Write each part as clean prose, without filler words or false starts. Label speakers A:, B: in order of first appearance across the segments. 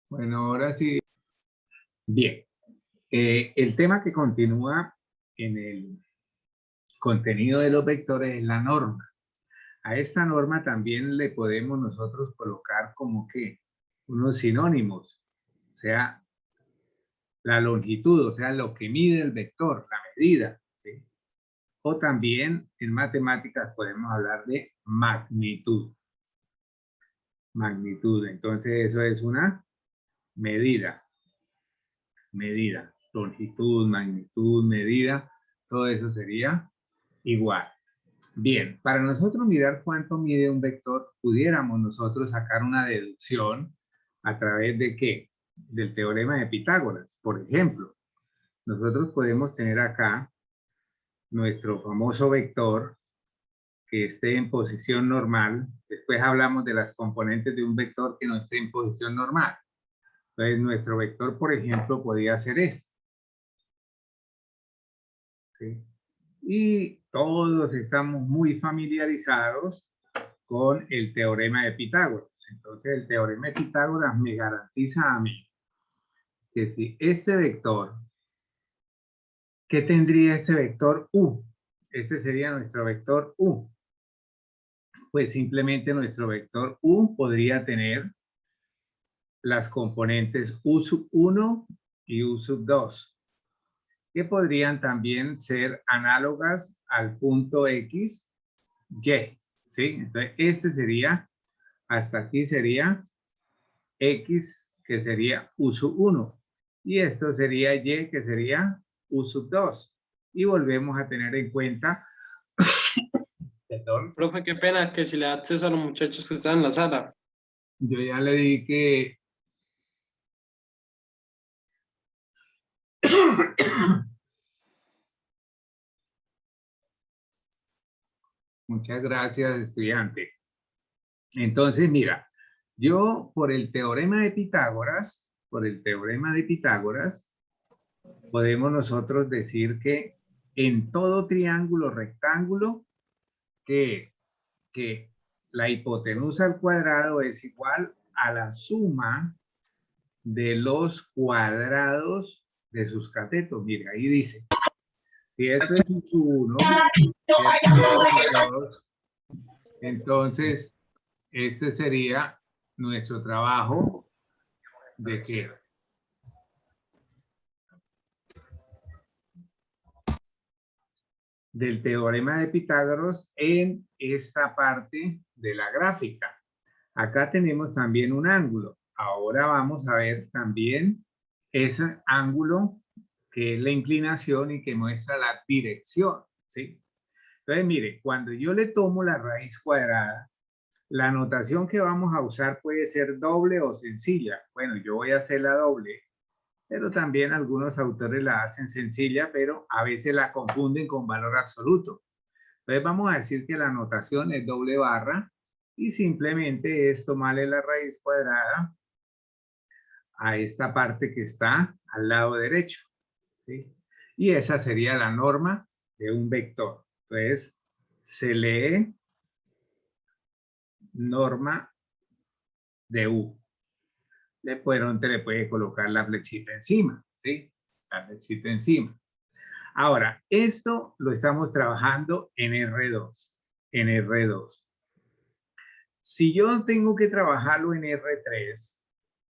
A: Bueno, ahora sí. Bien. El tema que continúa en el contenido de los vectores es la norma. A esta norma también le podemos nosotros colocar como que unos sinónimos, o sea, la longitud, o sea, lo que mide el vector, la medida, ¿sí? O también en matemáticas podemos hablar de magnitud. Magnitud, entonces eso es una medida. Medida, longitud, magnitud, medida, todo eso sería igual. Bien, para nosotros mirar cuánto mide un vector, pudiéramos nosotros sacar una deducción a través de ¿qué? Del teorema de Pitágoras. Por ejemplo, nosotros podemos tener acá nuestro famoso vector que esté en posición normal. Después hablamos de las componentes de un vector que no esté en posición normal. Entonces, nuestro vector, por ejemplo, podría ser este. ¿Sí? Y todos estamos muy familiarizados con el teorema de Pitágoras. Entonces, el teorema de Pitágoras me garantiza a mí que si este vector, ¿qué tendría este vector U? Este sería nuestro vector U. Pues simplemente nuestro vector U podría tener las componentes U sub 1 y U sub 2, que podrían también ser análogas al punto X, Y. ¿Sí? Entonces, este sería, hasta aquí sería X, que sería U sub 1. Y esto sería Y, que sería U sub 2. Y volvemos a tener en cuenta, perdón,
B: Profe, qué pena que si le da acceso a los muchachos que están en la sala.
A: yo ya le di que muchas gracias, estudiante. Entonces, mira, yo por el teorema de Pitágoras, podemos nosotros decir que en todo triángulo rectángulo, ¿qué es? Que la hipotenusa al cuadrado es igual a la suma de los cuadrados de sus catetos. Mire, ahí dice, si esto es un 1, entonces este sería nuestro trabajo de que del teorema de Pitágoras en esta parte de la gráfica. Acá tenemos también un ángulo. Ahora vamos a ver también ese ángulo que es la inclinación y que muestra la dirección, ¿sí? Entonces, mire, cuando yo le tomo la raíz cuadrada, la notación que vamos a usar puede ser doble o sencilla. Bueno, yo voy a hacer la doble, pero también algunos autores la hacen sencilla, pero a veces la confunden con valor absoluto. Entonces vamos a decir que la notación es doble barra y simplemente es tomarle la raíz cuadrada a esta parte que está al lado derecho, ¿sí? Y esa sería la norma de un vector. Entonces se lee norma de U. Después le puede colocar la flechita encima, ¿sí? La flechita encima. Ahora, esto lo estamos trabajando en R2. En R2. Si yo tengo que trabajarlo en R3,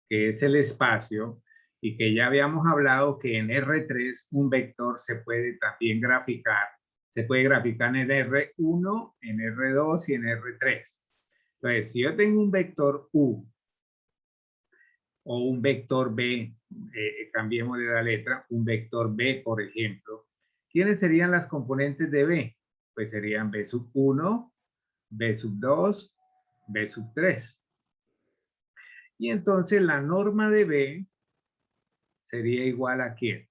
A: que es el espacio, y que ya habíamos hablado que en R3 un vector se puede también graficar. Se puede graficar en R1, en R2 y en R3. Entonces, si yo tengo un vector U o un vector B, cambiemos de la letra, un vector B, por ejemplo, ¿quiénes serían las componentes de B? Pues serían B sub 1, B sub 2, B sub 3. Y entonces la norma de B sería igual a ¿quién?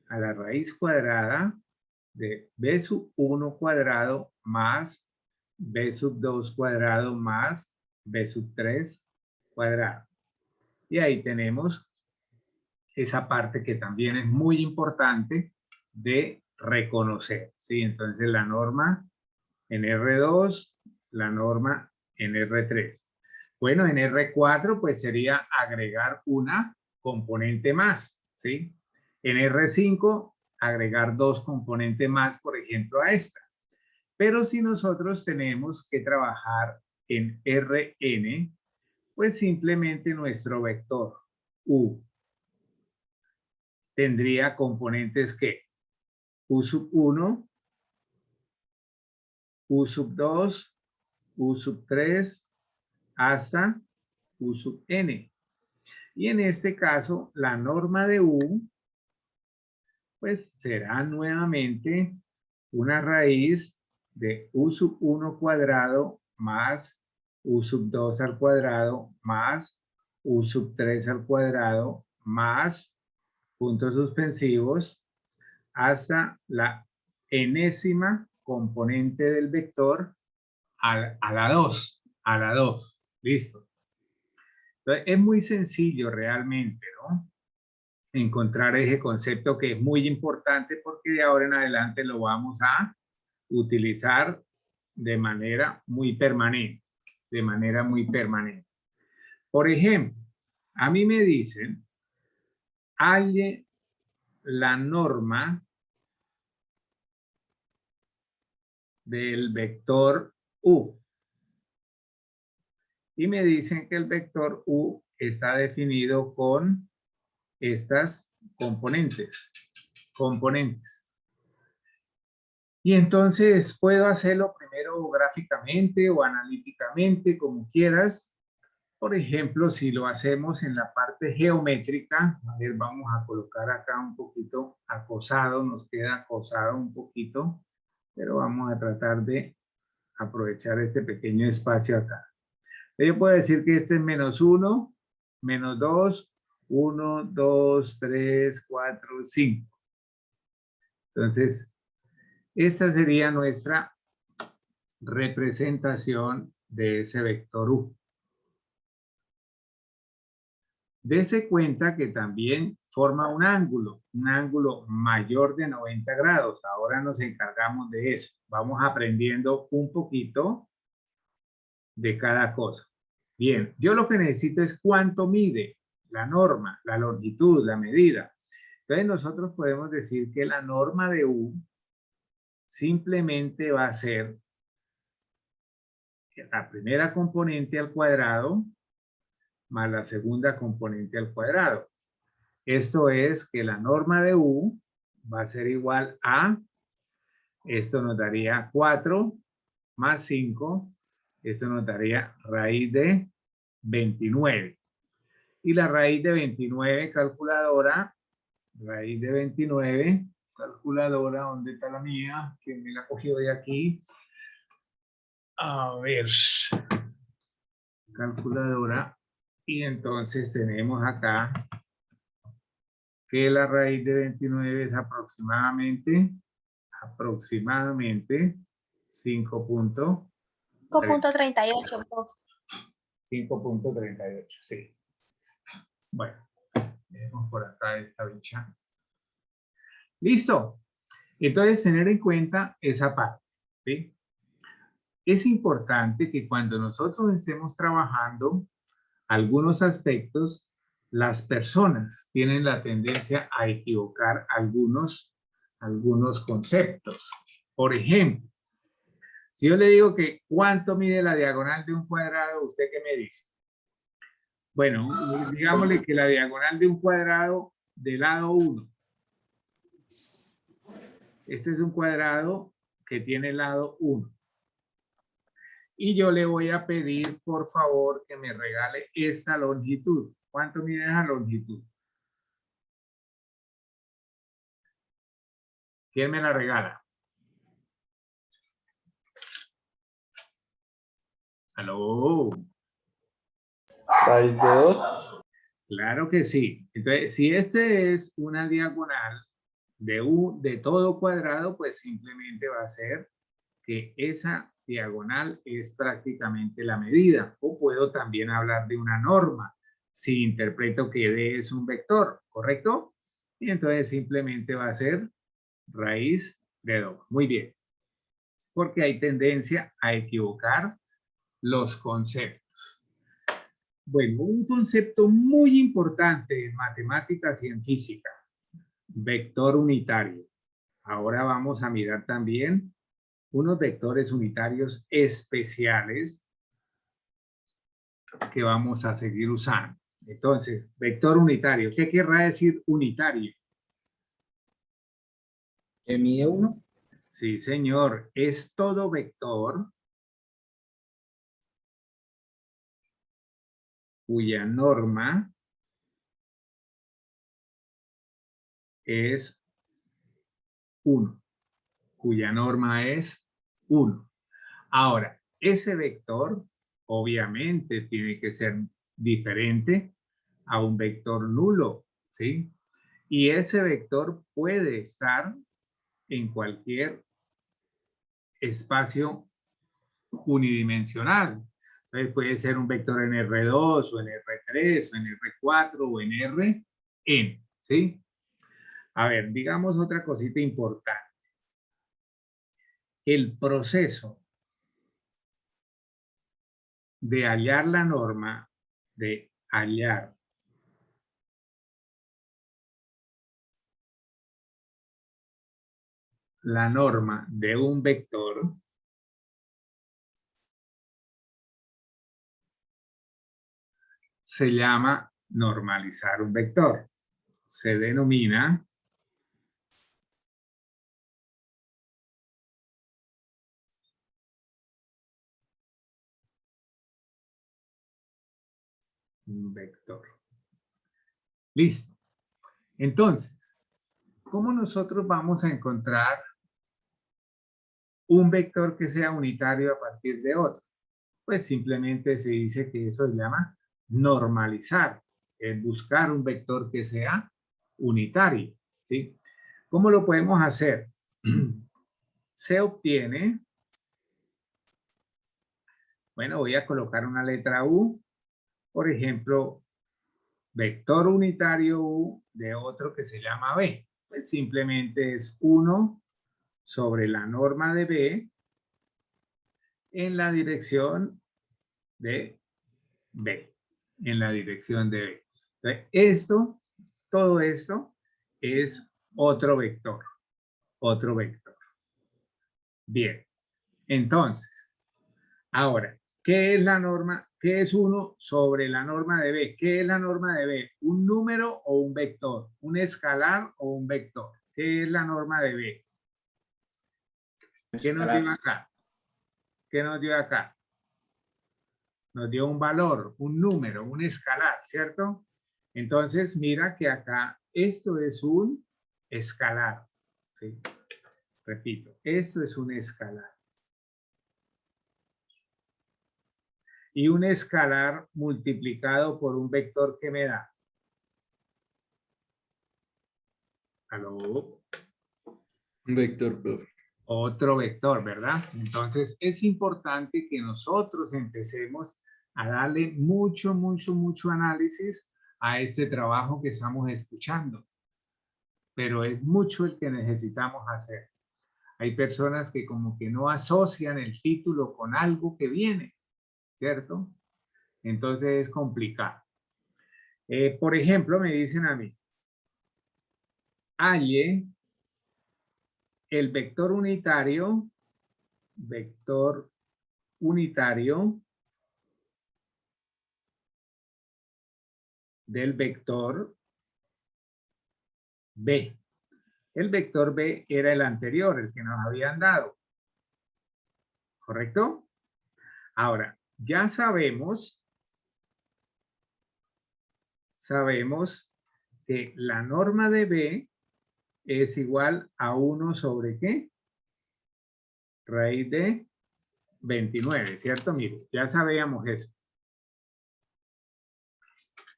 A: A la raíz cuadrada de B sub 1 cuadrado más B sub 2 cuadrado más B sub 3 cuadrado. Y ahí tenemos esa parte que también es muy importante de reconocer, ¿sí? Entonces la norma en R2, la norma en R3. Bueno, en R4 pues sería agregar una componente más, ¿sí? En R5 agregar dos componentes más, por ejemplo, a esta. Pero si nosotros tenemos que trabajar en Rn, pues simplemente nuestro vector U tendría componentes que U sub 1, U sub 2, U sub 3, hasta U sub n. Y en este caso, la norma de U, pues será nuevamente una raíz de U sub 1 cuadrado más U sub 2 al cuadrado más U sub 3 al cuadrado más puntos suspensivos hasta la enésima componente del vector a la 2. A la 2. Listo. Entonces, es muy sencillo realmente, ¿no? Encontrar ese concepto que es muy importante porque de ahora en adelante lo vamos a utilizar de manera muy permanente. De manera muy permanente. Por ejemplo, a mí me dicen, halle la norma del vector U. Y me dicen que el vector U está definido con estas componentes. Y entonces puedo hacerlo primero gráficamente o analíticamente, como quieras. Por ejemplo, si lo hacemos en la parte geométrica, a ver, vamos a colocar acá un poquito acosado, nos queda acosado un poquito, pero vamos a tratar de aprovechar este pequeño espacio acá. Yo puedo decir que este es menos 1, menos 2, 1, 2, 3, 4, 5. Entonces, esta sería nuestra representación de ese vector U. Dese cuenta que también forma un ángulo mayor de 90 grados. Ahora nos encargamos de eso. Vamos aprendiendo un poquito de cada cosa. Bien, yo lo que necesito es cuánto mide la norma, la longitud, la medida. Entonces nosotros podemos decir que la norma de U simplemente va a ser la primera componente al cuadrado más la segunda componente al cuadrado. Esto es que la norma de U va a ser igual a, esto nos daría 4 más 5, esto nos daría raíz de 29. Y la raíz de 29, calculadora, raíz de 29, calculadora, ¿dónde está la mía? Que me la cogió de aquí. A ver, calculadora. Y entonces tenemos acá que la raíz de 29 es aproximadamente 5.38. 5.38, sí. Bueno, tenemos por acá esta bicha. Listo. Entonces, tener en cuenta esa parte, ¿sí? Es importante que cuando nosotros estemos trabajando algunos aspectos, las personas tienen la tendencia a equivocar algunos conceptos. Por ejemplo, si yo le digo que cuánto mide la diagonal de un cuadrado, ¿usted qué me dice? Bueno, digámosle que la diagonal de un cuadrado de lado 1. Este es un cuadrado que tiene lado 1. Y yo le voy a pedir, por favor, que me regale esta longitud. ¿Cuánto mide esa longitud? ¿Quién me la regala? ¿Aló?
B: Raíz de 2.
A: Claro que sí. Entonces, si este es una diagonal de todo cuadrado, pues simplemente va a ser que esa diagonal es prácticamente la medida. O puedo también hablar de una norma si interpreto que D es un vector, ¿correcto? Y entonces simplemente va a ser raíz de 2. Muy bien. Porque hay tendencia a equivocar los conceptos. Bueno, un concepto muy importante en matemáticas y en física, vector unitario. Ahora vamos a mirar también unos vectores unitarios especiales que vamos a seguir usando. Entonces, vector unitario, ¿qué querrá decir unitario?
C: ¿Que mide 1?
A: Sí, señor, es todo vector cuya norma es 1, cuya norma es 1. Ahora, ese vector obviamente tiene que ser diferente a un vector nulo, ¿sí? Y ese vector puede estar en cualquier espacio unidimensional. Entonces puede ser un vector en R2 o en R3 o en R4 o en Rn, ¿sí? A ver, digamos otra cosita importante. El proceso de hallar la norma, de hallar la norma de un vector se llama normalizar un vector. Se denomina un vector. Listo. Entonces, ¿cómo nosotros vamos a encontrar un vector que sea unitario a partir de otro? Pues simplemente se dice que eso se llama normalizar, es buscar un vector que sea unitario, ¿sí? ¿Cómo lo podemos hacer? Se obtiene, bueno, voy a colocar una letra U, por ejemplo, vector unitario U de otro que se llama B. Pues simplemente es 1 sobre la norma de B en la dirección de B, en la dirección de B. Entonces, todo esto es otro vector, otro vector. Bien, entonces, ahora, ¿qué es la norma? ¿Qué es 1 sobre la norma de B? ¿Qué es la norma de B? ¿Un número o un vector? ¿Un escalar o un vector? ¿Qué es la norma de B? ¿Qué nos dio acá? ¿Qué nos dio acá? Nos dio un valor, un número, un escalar, ¿cierto? Entonces, mira que acá esto es un escalar, ¿sí? Repito, esto es un escalar. Y un escalar multiplicado por un vector que me da. ¿Aló?
C: Un vector, profe.
A: Otro vector, ¿verdad? Entonces, es importante que nosotros empecemos a darle mucho, mucho, mucho análisis a este trabajo que estamos escuchando. Pero es mucho el que necesitamos hacer. Hay personas que como que no asocian el título con algo que viene, ¿cierto? Entonces es complicado. Por ejemplo, me dicen a mí, halle el vector unitario del vector B. El vector B era el anterior, el que nos habían dado. ¿Correcto? Ahora, ya sabemos que la norma de B es igual a 1 sobre ¿qué? Raíz de 29, ¿cierto? Mire, ya sabíamos eso.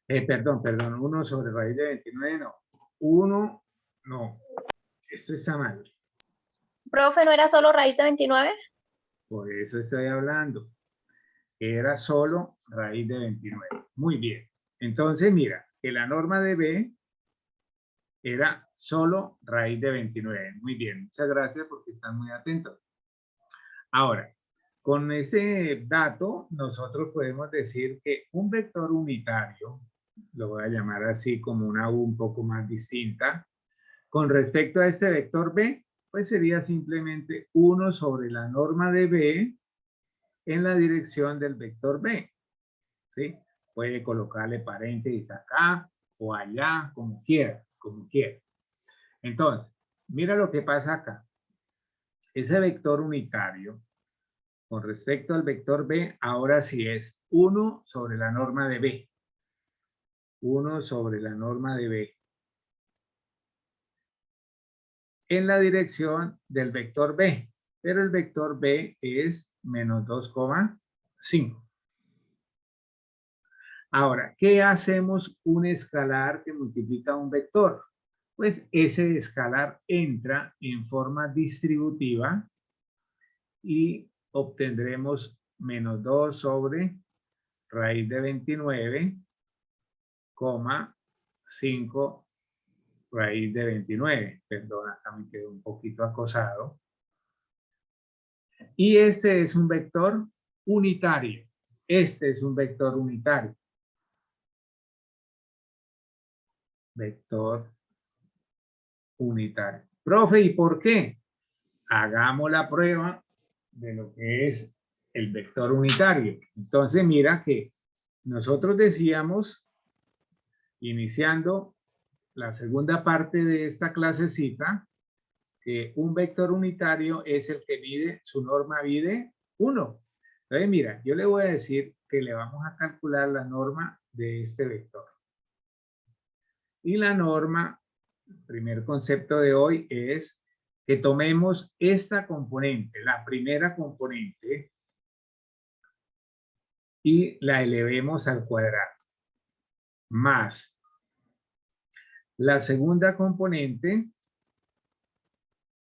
A: Perdón, 1 sobre raíz de 29, no. 1, no. Esto está mal.
D: Profe, ¿no era solo raíz de 29?
A: Por eso estoy hablando. Era solo raíz de 29. Muy bien. Entonces, mira, que la norma de B era solo raíz de 29. Muy bien, muchas gracias porque están muy atentos. Ahora, Con ese dato, nosotros podemos decir que un vector unitario, lo voy a llamar así como una U un poco más distinta, con respecto a este vector B, pues sería simplemente 1 sobre la norma de B en la dirección del vector B, ¿sí? Puede colocarle paréntesis acá o allá, como quiera, como quiera. Entonces, mira lo que pasa acá. Ese vector unitario, con respecto al vector B, ahora sí es 1 sobre la norma de B. 1 sobre la norma de B. En la dirección del vector B. Pero el vector B es menos 2,5. Ahora, ¿qué hacemos un escalar que multiplica un vector? Pues ese escalar entra en forma distributiva y obtendremos menos 2 sobre raíz de 29, 5 raíz de 29. Perdón, acá me quedó un poquito acosado. Y este es un vector unitario. Este es un vector unitario. Vector unitario. Profe, ¿y por qué? Hagamos la prueba de lo que es el vector unitario. Entonces, mira que nosotros decíamos, iniciando la segunda parte de esta clasecita, que un vector unitario es el que mide, su norma mide 1. Entonces, mira, yo le voy a decir que le vamos a calcular la norma de este vector. Y la norma, el primer concepto de hoy es que tomemos esta componente, la primera componente, y la elevemos al cuadrado, más la segunda componente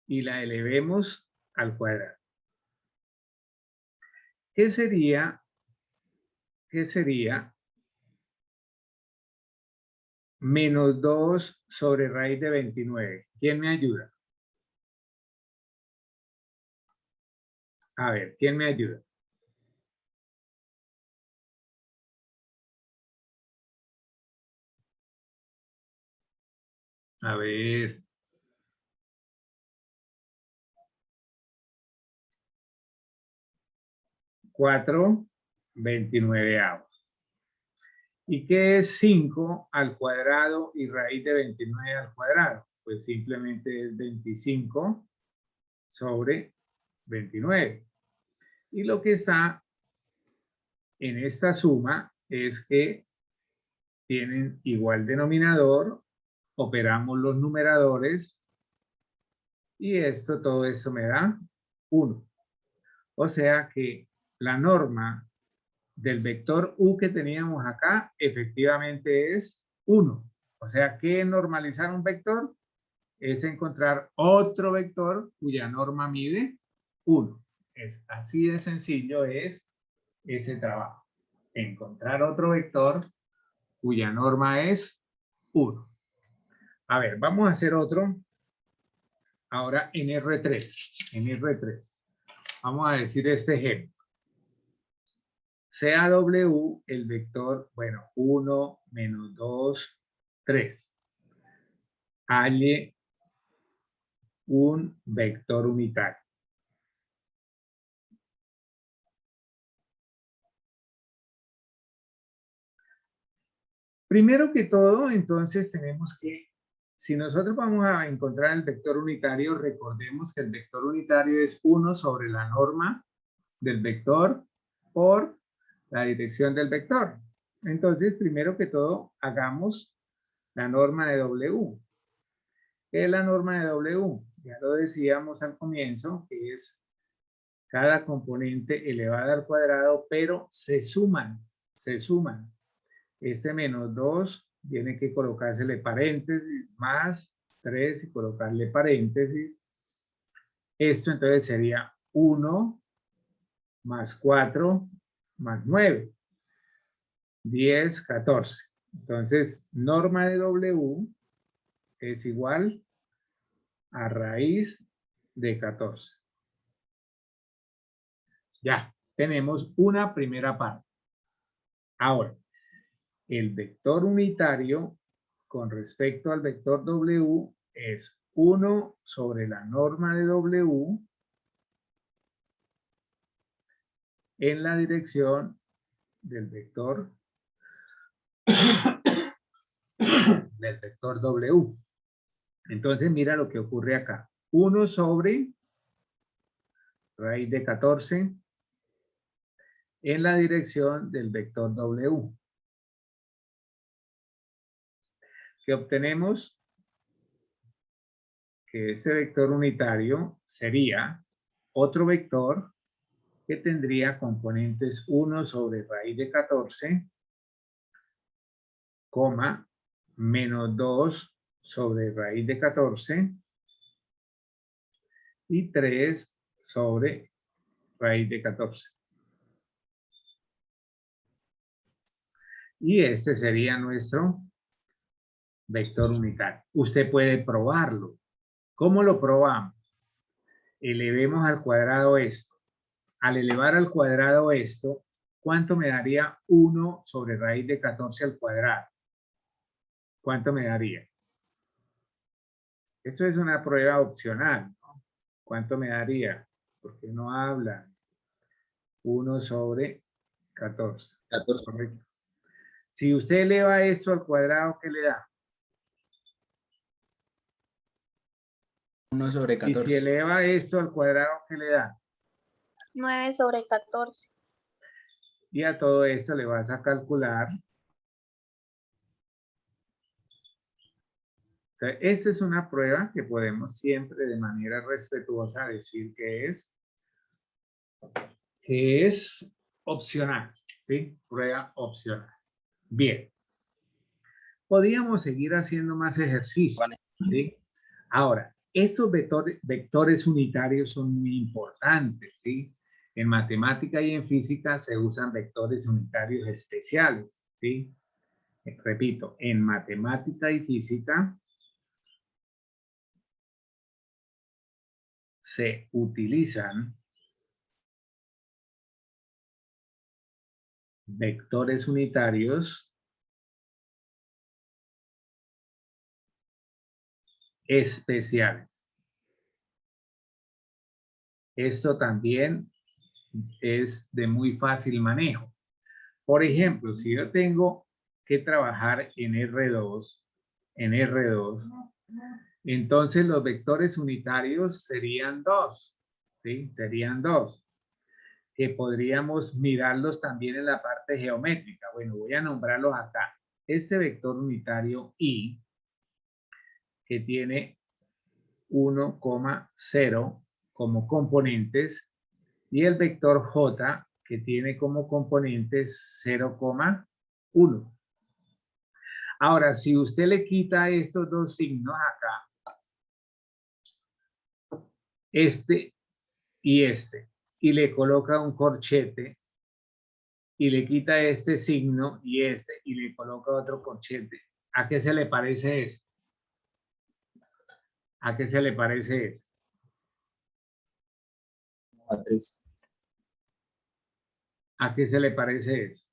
A: y la elevemos al cuadrado. ¿Qué sería? ¿Qué sería? Menos 2 sobre raíz de 29. ¿Quién me ayuda? A ver, ¿quién me ayuda? A ver. Cuatro 29avos. ¿Y qué es 5 al cuadrado y raíz de 29 al cuadrado? Pues simplemente es 25 sobre 29. Y lo que está en esta suma es que tienen igual denominador, operamos los numeradores y todo esto me da 1. O sea que la norma del vector U que teníamos acá efectivamente es 1. O sea que normalizar un vector es encontrar otro vector cuya norma mide 1. Es así de sencillo es ese trabajo. Encontrar otro vector cuya norma es 1. A ver, vamos a hacer otro ahora en R3. En R3. Vamos a decir este ejemplo. Sea W el vector, bueno, 1, menos 2, 3. Halle un vector unitario. Primero que todo, entonces tenemos que, si nosotros vamos a encontrar el vector unitario, recordemos que el vector unitario es 1 sobre la norma del vector por la dirección del vector. Entonces, primero que todo, hagamos la norma de W. ¿Qué es la norma de W? Ya lo decíamos al comienzo, que es cada componente elevada al cuadrado, pero se suman, se suman. Este menos 2 tiene que colocársele paréntesis, más 3 y colocarle paréntesis. Esto entonces sería 1 más 4 más 9. 10, 14. Entonces, norma de W es igual a raíz de 14. Ya, tenemos una primera parte. Ahora, el vector unitario con respecto al vector W es 1 sobre la norma de W en la dirección del vector W. Entonces, mira lo que ocurre acá. 1 sobre raíz de 14 en la dirección del vector W. ¿Qué obtenemos? Que ese vector unitario sería otro vector que tendría componentes 1 sobre raíz de 14, coma, menos 2 sobre raíz de 14 y 3 sobre raíz de 14. Y este sería nuestro vector unitario. Usted puede probarlo. ¿Cómo lo probamos? Elevemos al cuadrado esto. Al elevar al cuadrado esto, ¿cuánto me daría 1 sobre raíz de 14 al cuadrado? ¿Cuánto me daría? Eso es una prueba opcional, ¿no? ¿Cuánto me daría? ¿Por qué no habla? 1 sobre 14.
C: 14.
A: Correcto. Si usted eleva esto al cuadrado, ¿qué le da?
C: 1 sobre
A: Y si
C: 14.
A: eleva esto al cuadrado, ¿qué le da?
D: 9 sobre 14.
A: Y a todo esto le vas a calcular. Entonces, esta es una prueba que podemos siempre de manera respetuosa decir que es opcional, ¿sí? Prueba opcional. Bien. Podríamos seguir haciendo más ejercicios, ¿sí? Ahora, estos vectores unitarios son muy importantes, ¿sí? En matemática y en física se usan vectores unitarios especiales, ¿sí? Repito, en matemática y física se utilizan vectores unitarios especiales. Esto también es de muy fácil manejo. Por ejemplo, si yo tengo que trabajar en R2, entonces los vectores unitarios serían 2, ¿sí? Serían 2, que podríamos mirarlos también en la parte geométrica. Bueno, voy a nombrarlos acá. Este vector unitario I, que tiene 1,0 como componentes, y el vector J, que tiene como componentes 0,1. Ahora, si usted le quita estos dos signos acá, este, y le coloca un corchete, y le quita este signo y le coloca otro corchete, ¿a qué se le parece eso? ¿A qué se le parece eso?
C: Matriz.
A: ¿A qué se le parece eso?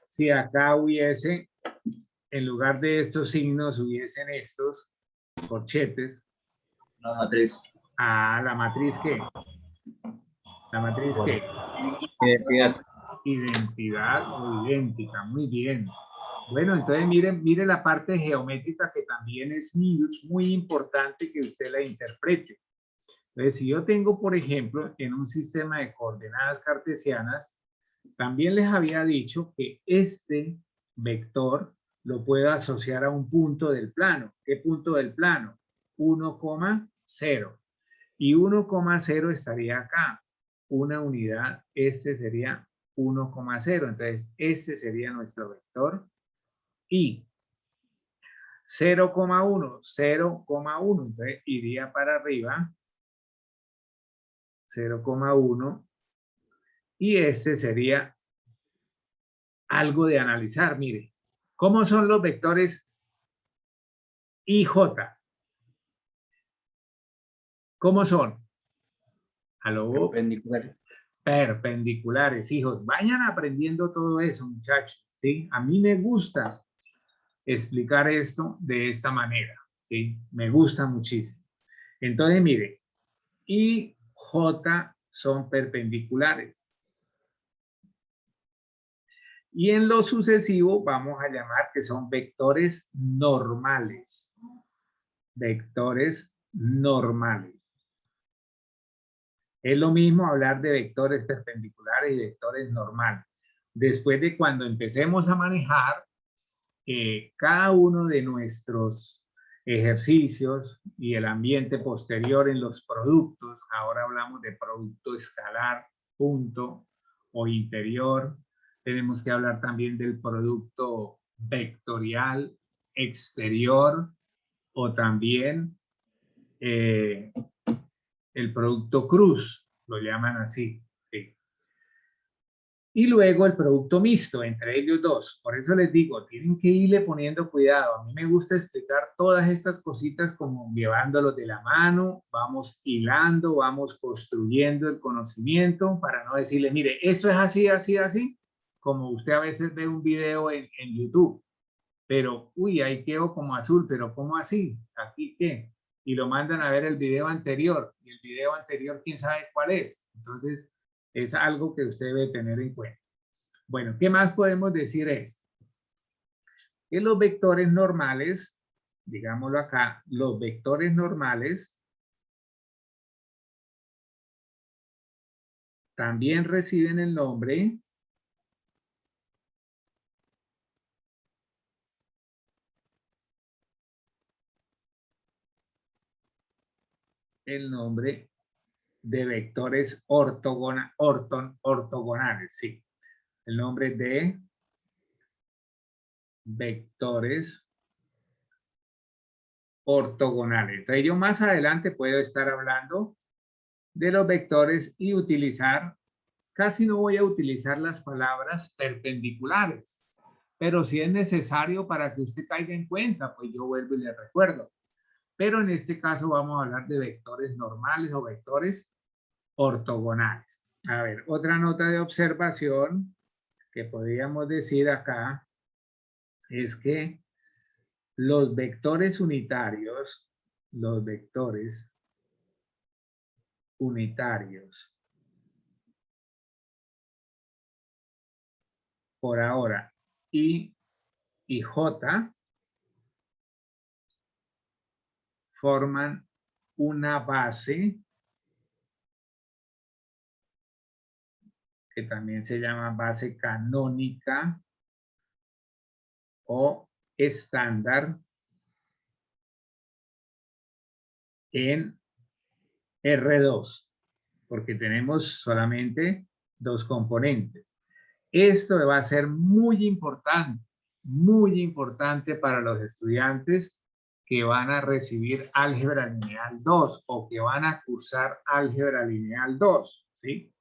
A: Si acá hubiese, en lugar de estos signos, hubiesen estos corchetes.
C: La matriz.
A: ¿A la matriz qué? ¿La matriz qué?
C: Identidad.
A: Identidad o idéntica, muy bien. Bueno, entonces mire la parte geométrica que también es muy importante que usted la interprete. Entonces, si yo tengo, por ejemplo, en un sistema de coordenadas cartesianas, también les había dicho que este vector lo puedo asociar a un punto del plano. ¿Qué punto del plano? 1,0. Y 1,0 estaría acá. Una unidad, este sería 1,0. Entonces, este sería nuestro vector y 0,1, 0,1. Entonces, iría para arriba 0,1 y este sería algo de analizar. Mire, ¿cómo son los vectores I, J? ¿Cómo son? ¿Aló?
C: Perpendicular.
A: Perpendiculares, hijos. Vayan aprendiendo todo eso, muchachos, ¿sí? A mí me gusta explicar esto de esta manera, ¿sí? Me gusta muchísimo. Entonces, mire, I, J son perpendiculares. Y en lo sucesivo vamos a llamar que son vectores normales. Vectores normales. Es lo mismo hablar de vectores perpendiculares y vectores normales. Después de cuando empecemos a manejar cada uno de nuestros ejercicios y el ambiente posterior en los productos, ahora hablamos de producto escalar, punto o interior, tenemos que hablar también del producto vectorial exterior o también el producto cruz, lo llaman así. ¿Sí? Y luego el producto mixto, entre ellos dos. Por eso les digo, tienen que irle poniendo cuidado. A mí me gusta explicar todas estas cositas como llevándolos de la mano, vamos hilando, vamos construyendo el conocimiento para no decirle, mire, esto es así, así, así, como usted a veces ve un video en YouTube. Pero, uy, ahí quedó como azul, pero ¿cómo así? ¿Aquí qué? Y lo mandan a ver el video anterior. Y el video anterior, ¿quién sabe cuál es? Entonces, es algo que usted debe tener en cuenta. Bueno, ¿qué más podemos decir es? Que los vectores normales, digámoslo acá, los vectores normales también reciben el nombre de vectores ortogonales, sí. El nombre de vectores ortogonales. Entonces yo más adelante puedo estar hablando de los vectores y utilizar, casi no voy a utilizar las palabras perpendiculares, pero si es necesario para que usted caiga en cuenta, pues yo vuelvo y le recuerdo. Pero en este caso vamos a hablar de vectores normales o vectores ortogonales. A ver, otra nota de observación que podríamos decir acá es que los vectores unitarios, por ahora, I y J, forman una base que también se llama base canónica o estándar en R2, porque tenemos solamente dos componentes. Esto va a ser muy importante para los estudiantes que van a recibir álgebra lineal 2 o que van a cursar álgebra lineal 2, ¿sí?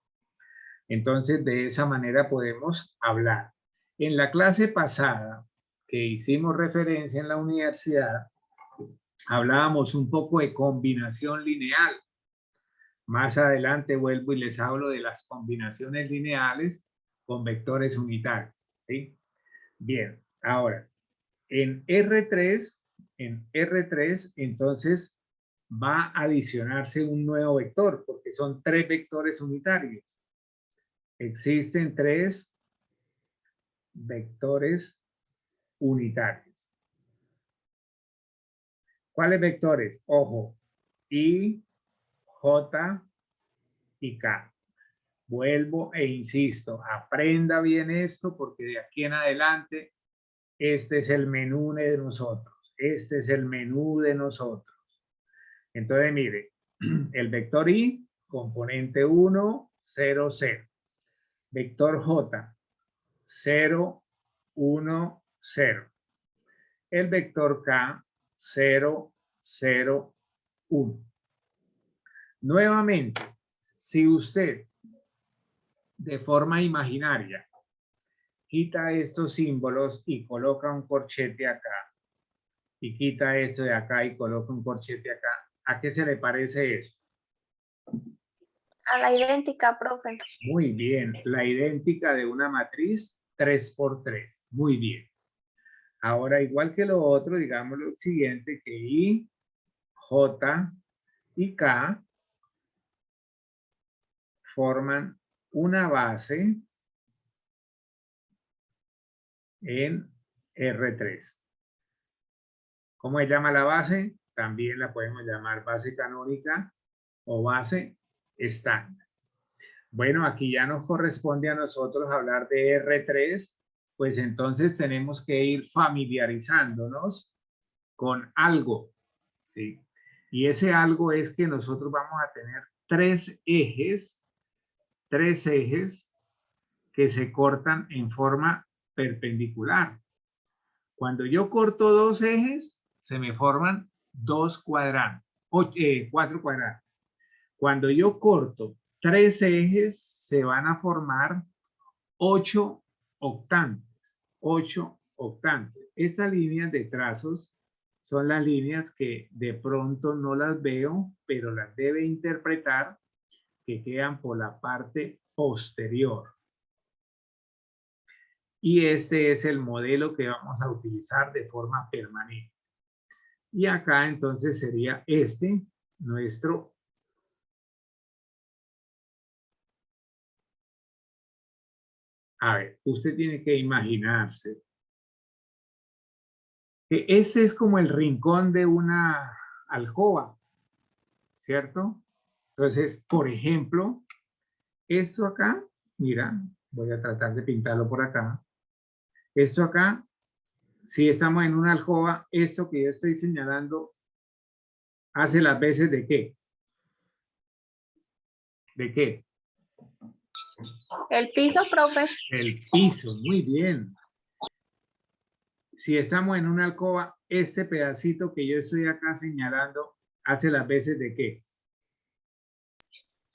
A: Entonces, de esa manera podemos hablar. En la clase pasada que hicimos referencia en la universidad, hablábamos un poco de combinación lineal. Más adelante vuelvo y les hablo de las combinaciones lineales con vectores unitarios, ¿sí? Bien, ahora, en R3, entonces va a adicionarse un nuevo vector, porque son tres vectores unitarios. Existen tres vectores unitarios. ¿Cuáles vectores? Ojo, I, J y K. Vuelvo e insisto, aprenda bien esto porque de aquí en adelante este es el menú de nosotros. Este es el menú de nosotros. Entonces, mire, el vector I, componente 1, 0, 0. Vector J, 0, 1, 0. El vector K, 0, 0, 1. Nuevamente, si usted de forma imaginaria quita estos símbolos y coloca un corchete acá, y quita esto de acá y coloca un corchete acá, ¿a qué se le parece eso?
D: A la idéntica, profe.
A: Muy bien. La idéntica de una matriz 3 por 3. Muy bien. Ahora, igual que lo otro, digamos lo siguiente, que I, J y K forman una base en R3. ¿Cómo se llama la base? También la podemos llamar base canónica o base estándar. Bueno, aquí ya nos corresponde a nosotros hablar de R3, pues entonces tenemos que ir familiarizándonos con algo, ¿sí? Y ese algo es que nosotros vamos a tener tres ejes que se cortan en forma perpendicular. Cuando yo corto dos ejes, se me forman dos cuadrantes, cuatro cuadrantes. Cuando yo corto tres ejes, se van a formar 8 octantes. 8 octantes. Estas líneas de trazos son las líneas que de pronto no las veo, pero las debe interpretar, que quedan por la parte posterior. Y este es el modelo que vamos a utilizar de forma permanente. Y acá entonces sería este, nuestro. A ver, usted tiene que imaginarse que este es como el rincón de una alcoba, ¿cierto? Entonces, por ejemplo, esto acá, mira, voy a tratar de pintarlo por acá. Esto acá, si estamos en una alcoba, esto que yo estoy señalando, ¿hace las veces de qué? ¿De qué?
D: El piso, profe.
A: El piso, muy bien. Si estamos en una alcoba, este pedacito que yo estoy acá señalando, ¿hace las veces de qué?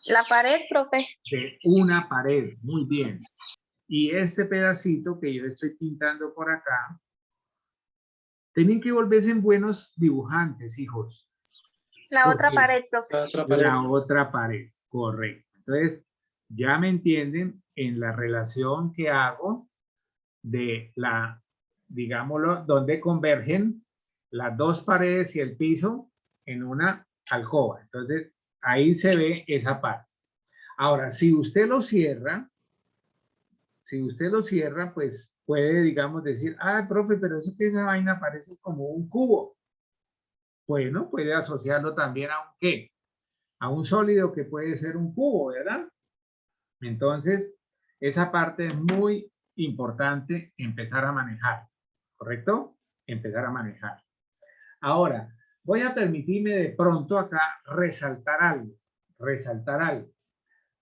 D: La pared, profe.
A: De una pared, muy bien. Y este pedacito que yo estoy pintando por acá, tienen que volverse en buenos dibujantes, hijos.
D: La otra
A: Porque
D: pared, profe.
B: La otra pared.
A: la otra pared, correcto. Entonces, ya me entienden en la relación que hago de la, digámoslo, donde convergen las dos paredes y el piso en una alcoba. Entonces, ahí se ve esa parte. Ahora, si usted lo cierra, pues puede, digamos, decir, ah, profe, pero eso que esa vaina parece como un cubo. Bueno, puede asociarlo también a un qué, a un sólido que puede ser un cubo, ¿verdad? Entonces, esa parte es muy importante empezar a manejar, ¿correcto? Empezar a manejar. Ahora, voy a permitirme de pronto acá resaltar algo,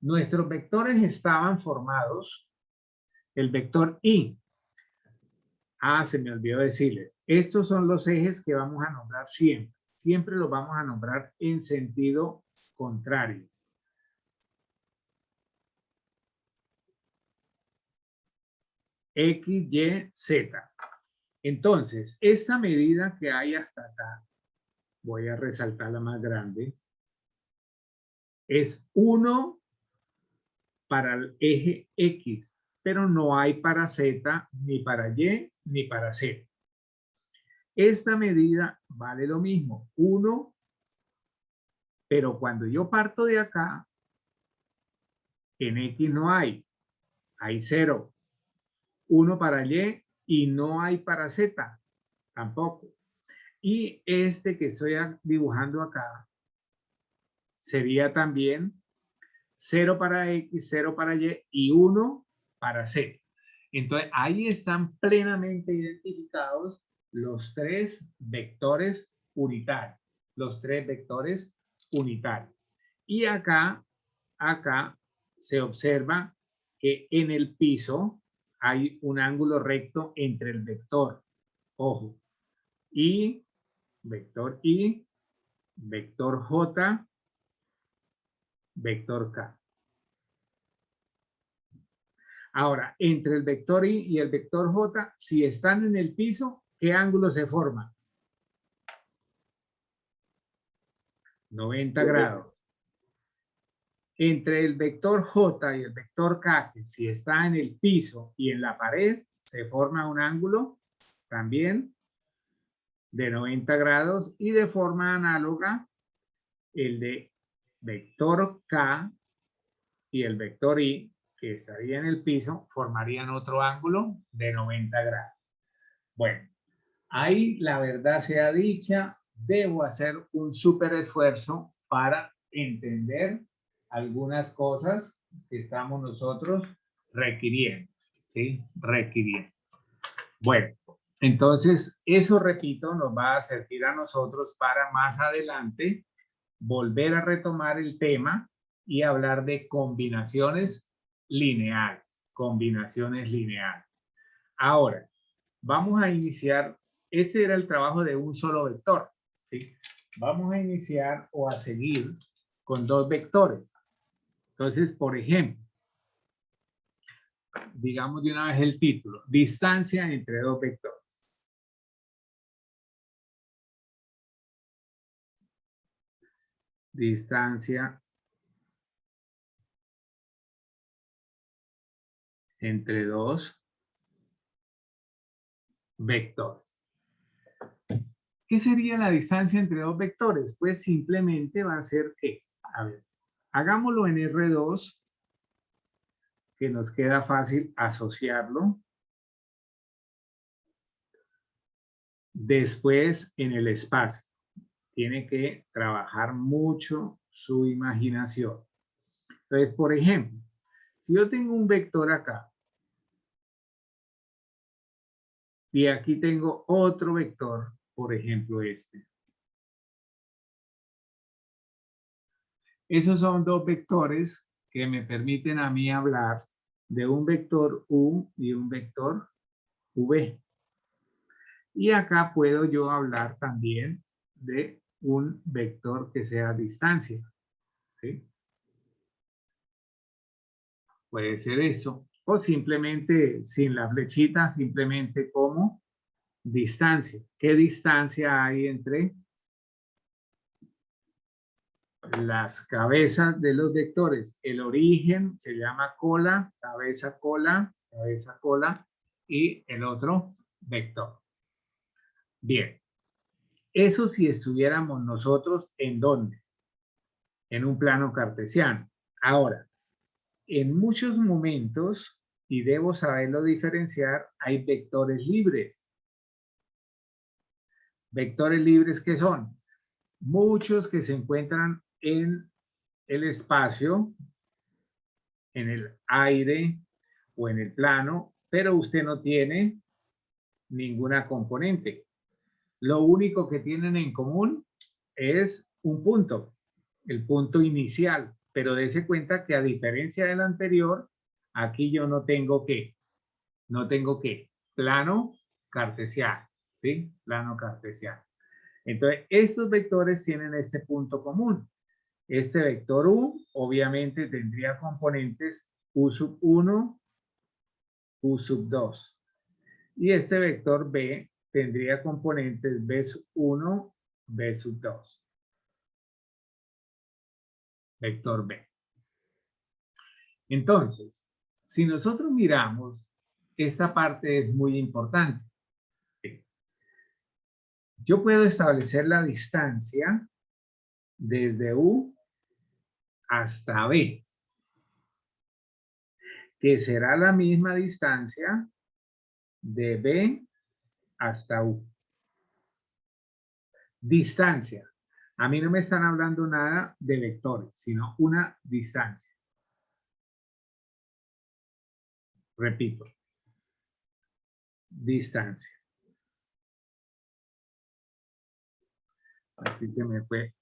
A: Nuestros vectores estaban formados, el vector Y. Ah, se me olvidó decirles. Estos son los ejes que vamos a nombrar siempre. Siempre los vamos a nombrar en sentido contrario. X, Y, Z. Entonces, esta medida que hay hasta acá, voy a resaltarla más grande, es 1 para el eje X, pero no hay para Z, ni para Y, ni para Z. Esta medida vale lo mismo, 1, pero cuando yo parto de acá, en X no hay 0. 1 para Y no hay para Z, tampoco. Y este que estoy dibujando acá sería también 0 para X, 0 para Y 1 para Z. Entonces, ahí están plenamente identificados los tres vectores unitarios. Los tres vectores unitarios. Y acá se observa que en el piso hay un ángulo recto entre el vector, ojo, y, vector J, vector K. Ahora, entre el vector Y y el vector J, si están en el piso, ¿qué ángulo se forma? 90 grados. Entre el vector J y el vector K, que si está en el piso y en la pared, se forma un ángulo también de 90 grados y de forma análoga el de vector K y el vector I, que estaría en el piso, formarían otro ángulo de 90 grados. Bueno, ahí la verdad sea dicha, debo hacer un súper esfuerzo para entender algunas cosas que estamos nosotros requiriendo, ¿sí? Requiriendo. Bueno, entonces eso, repito, nos va a servir a nosotros para más adelante volver a retomar el tema y hablar de combinaciones lineales. Combinaciones lineales. Ahora, vamos a iniciar. Ese era el trabajo de un solo vector, ¿sí? Vamos a iniciar o a seguir con dos vectores. Entonces, por ejemplo, digamos de una vez el título: distancia entre dos vectores. Distancia entre dos vectores. ¿Qué sería la distancia entre dos vectores? Pues simplemente va a ser que, a ver, hagámoslo en R2, que nos queda fácil asociarlo. Después, en el espacio, tiene que trabajar mucho su imaginación. Entonces, por ejemplo, si yo tengo un vector acá y aquí tengo otro vector, por ejemplo este. Esos son dos vectores que me permiten a mí hablar de un vector U y un vector V. Y acá puedo yo hablar también de un vector que sea distancia, ¿sí? Puede ser eso. O simplemente sin la flechita, simplemente como distancia. ¿Qué distancia hay entre las cabezas de los vectores? El origen se llama cola, cabeza, cola, y el otro vector. Bien, eso si estuviéramos nosotros ¿en dónde? En un plano cartesiano. Ahora, en muchos momentos, y debo saberlo diferenciar, hay vectores libres. Vectores libres, ¿qué son? Muchos que se encuentran en el espacio, en el aire o en el plano, pero usted no tiene ninguna componente. Lo único que tienen en común es un punto, el punto inicial, pero dése cuenta que a diferencia del anterior, aquí yo no tengo qué, plano cartesiano, ¿sí? Plano cartesiano. Entonces, estos vectores tienen este punto común. Este vector U obviamente tendría componentes U sub 1, U sub 2. Y este vector B tendría componentes B sub 1, B sub 2. Vector B. Entonces, si nosotros miramos, esta parte es muy importante. Yo puedo establecer la distancia desde U hasta B, que será la misma distancia de B hasta U. Distancia. A mí no me están hablando nada de vectores, sino una distancia. Repito. Distancia. Aquí se me fue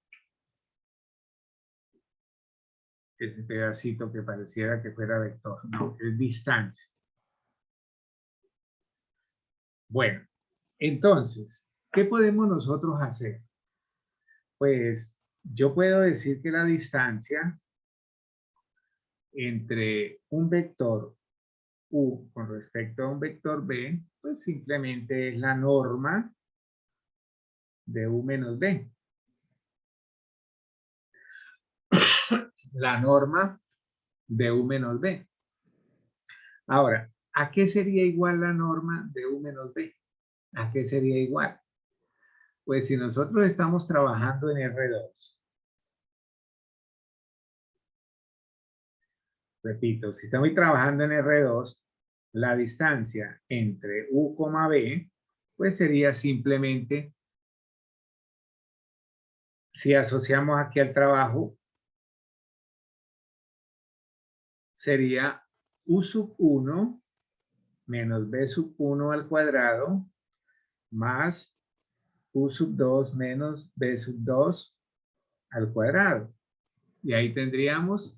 A: ese pedacito que pareciera que fuera vector. No, es distancia. Bueno, entonces, ¿qué podemos nosotros hacer? Pues yo puedo decir que la distancia entre un vector U con respecto a un vector B, pues simplemente es la norma de U menos B. la norma de U menos B. Ahora, ¿a qué sería igual la norma de U menos B? ¿A qué sería igual? Pues si nosotros estamos trabajando en R2, repito, si estoy trabajando en R2, la distancia entre U, B, pues sería simplemente, si asociamos aquí al trabajo, sería U sub 1 menos B sub 1 al cuadrado más U sub 2 menos B sub 2 al cuadrado. Y ahí tendríamos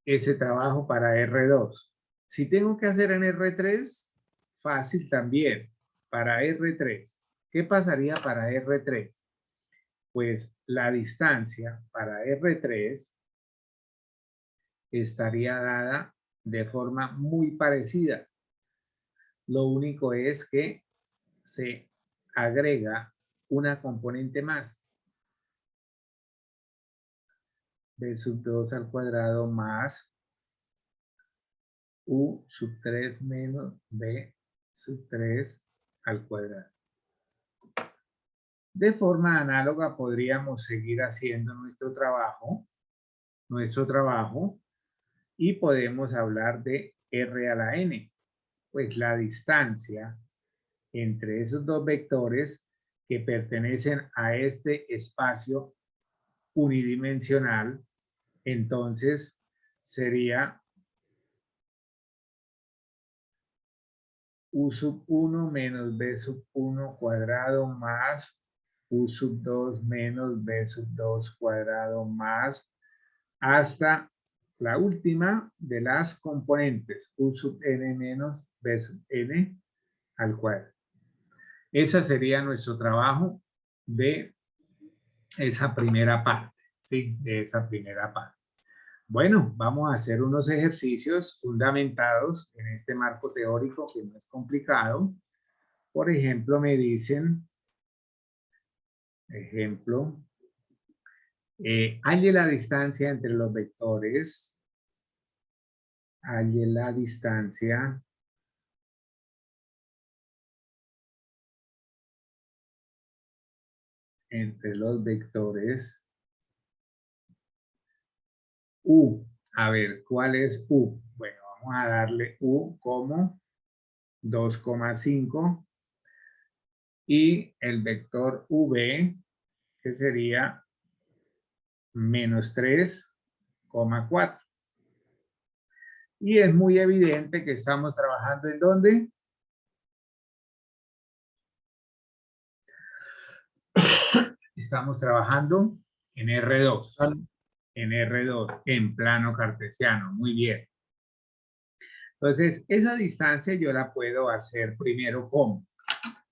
A: ese trabajo para R2. Si tengo que hacer en R3, fácil también. Para R3, ¿qué pasaría para R3? Pues la distancia para R3 estaría dada de forma muy parecida. Lo único es que se agrega una componente más. B sub 2 al cuadrado más U sub 3 menos B sub 3 al cuadrado. De forma análoga podríamos seguir haciendo nuestro trabajo y podemos hablar de R a la N, pues la distancia entre esos dos vectores que pertenecen a este espacio unidimensional, entonces sería U sub 1 menos B sub 1 cuadrado más U sub 2 menos B sub 2 cuadrado más hasta la última de las componentes, U sub n menos B sub n al cuadrado. Ese sería nuestro trabajo de esa primera parte, ¿sí? De esa primera parte. Bueno, vamos a hacer unos ejercicios fundamentados en este marco teórico que no es complicado. Por ejemplo, me dicen, halle la distancia entre los vectores, halle la distancia entre los vectores U. A ver, ¿cuál es U? Bueno, vamos a darle U como 2,5 y el vector V, que sería menos 3,4. Y es muy evidente que estamos trabajando ¿en dónde? Estamos trabajando en R2. En R2, en plano cartesiano. Muy bien. Entonces, esa distancia yo la puedo hacer primero como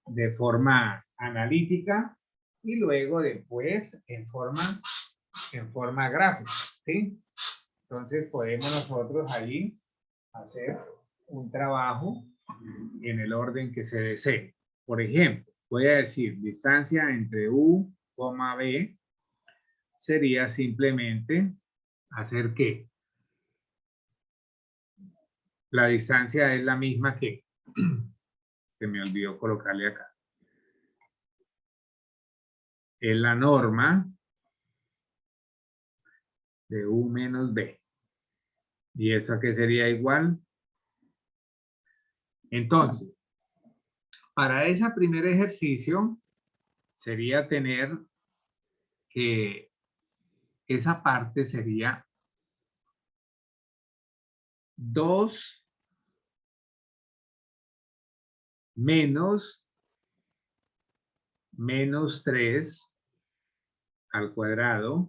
A: de forma analítica y luego después en forma gráfica, ¿sí? Entonces podemos nosotros ahí hacer un trabajo en el orden que se desee. Por ejemplo, voy a decir distancia entre U, B sería simplemente hacer ¿qué? La distancia es la misma que se me olvidó colocarle acá. Es la norma de U menos B. ¿Y esto qué sería igual? Entonces, para ese primer ejercicio sería tener que esa parte sería 2 menos 3 al cuadrado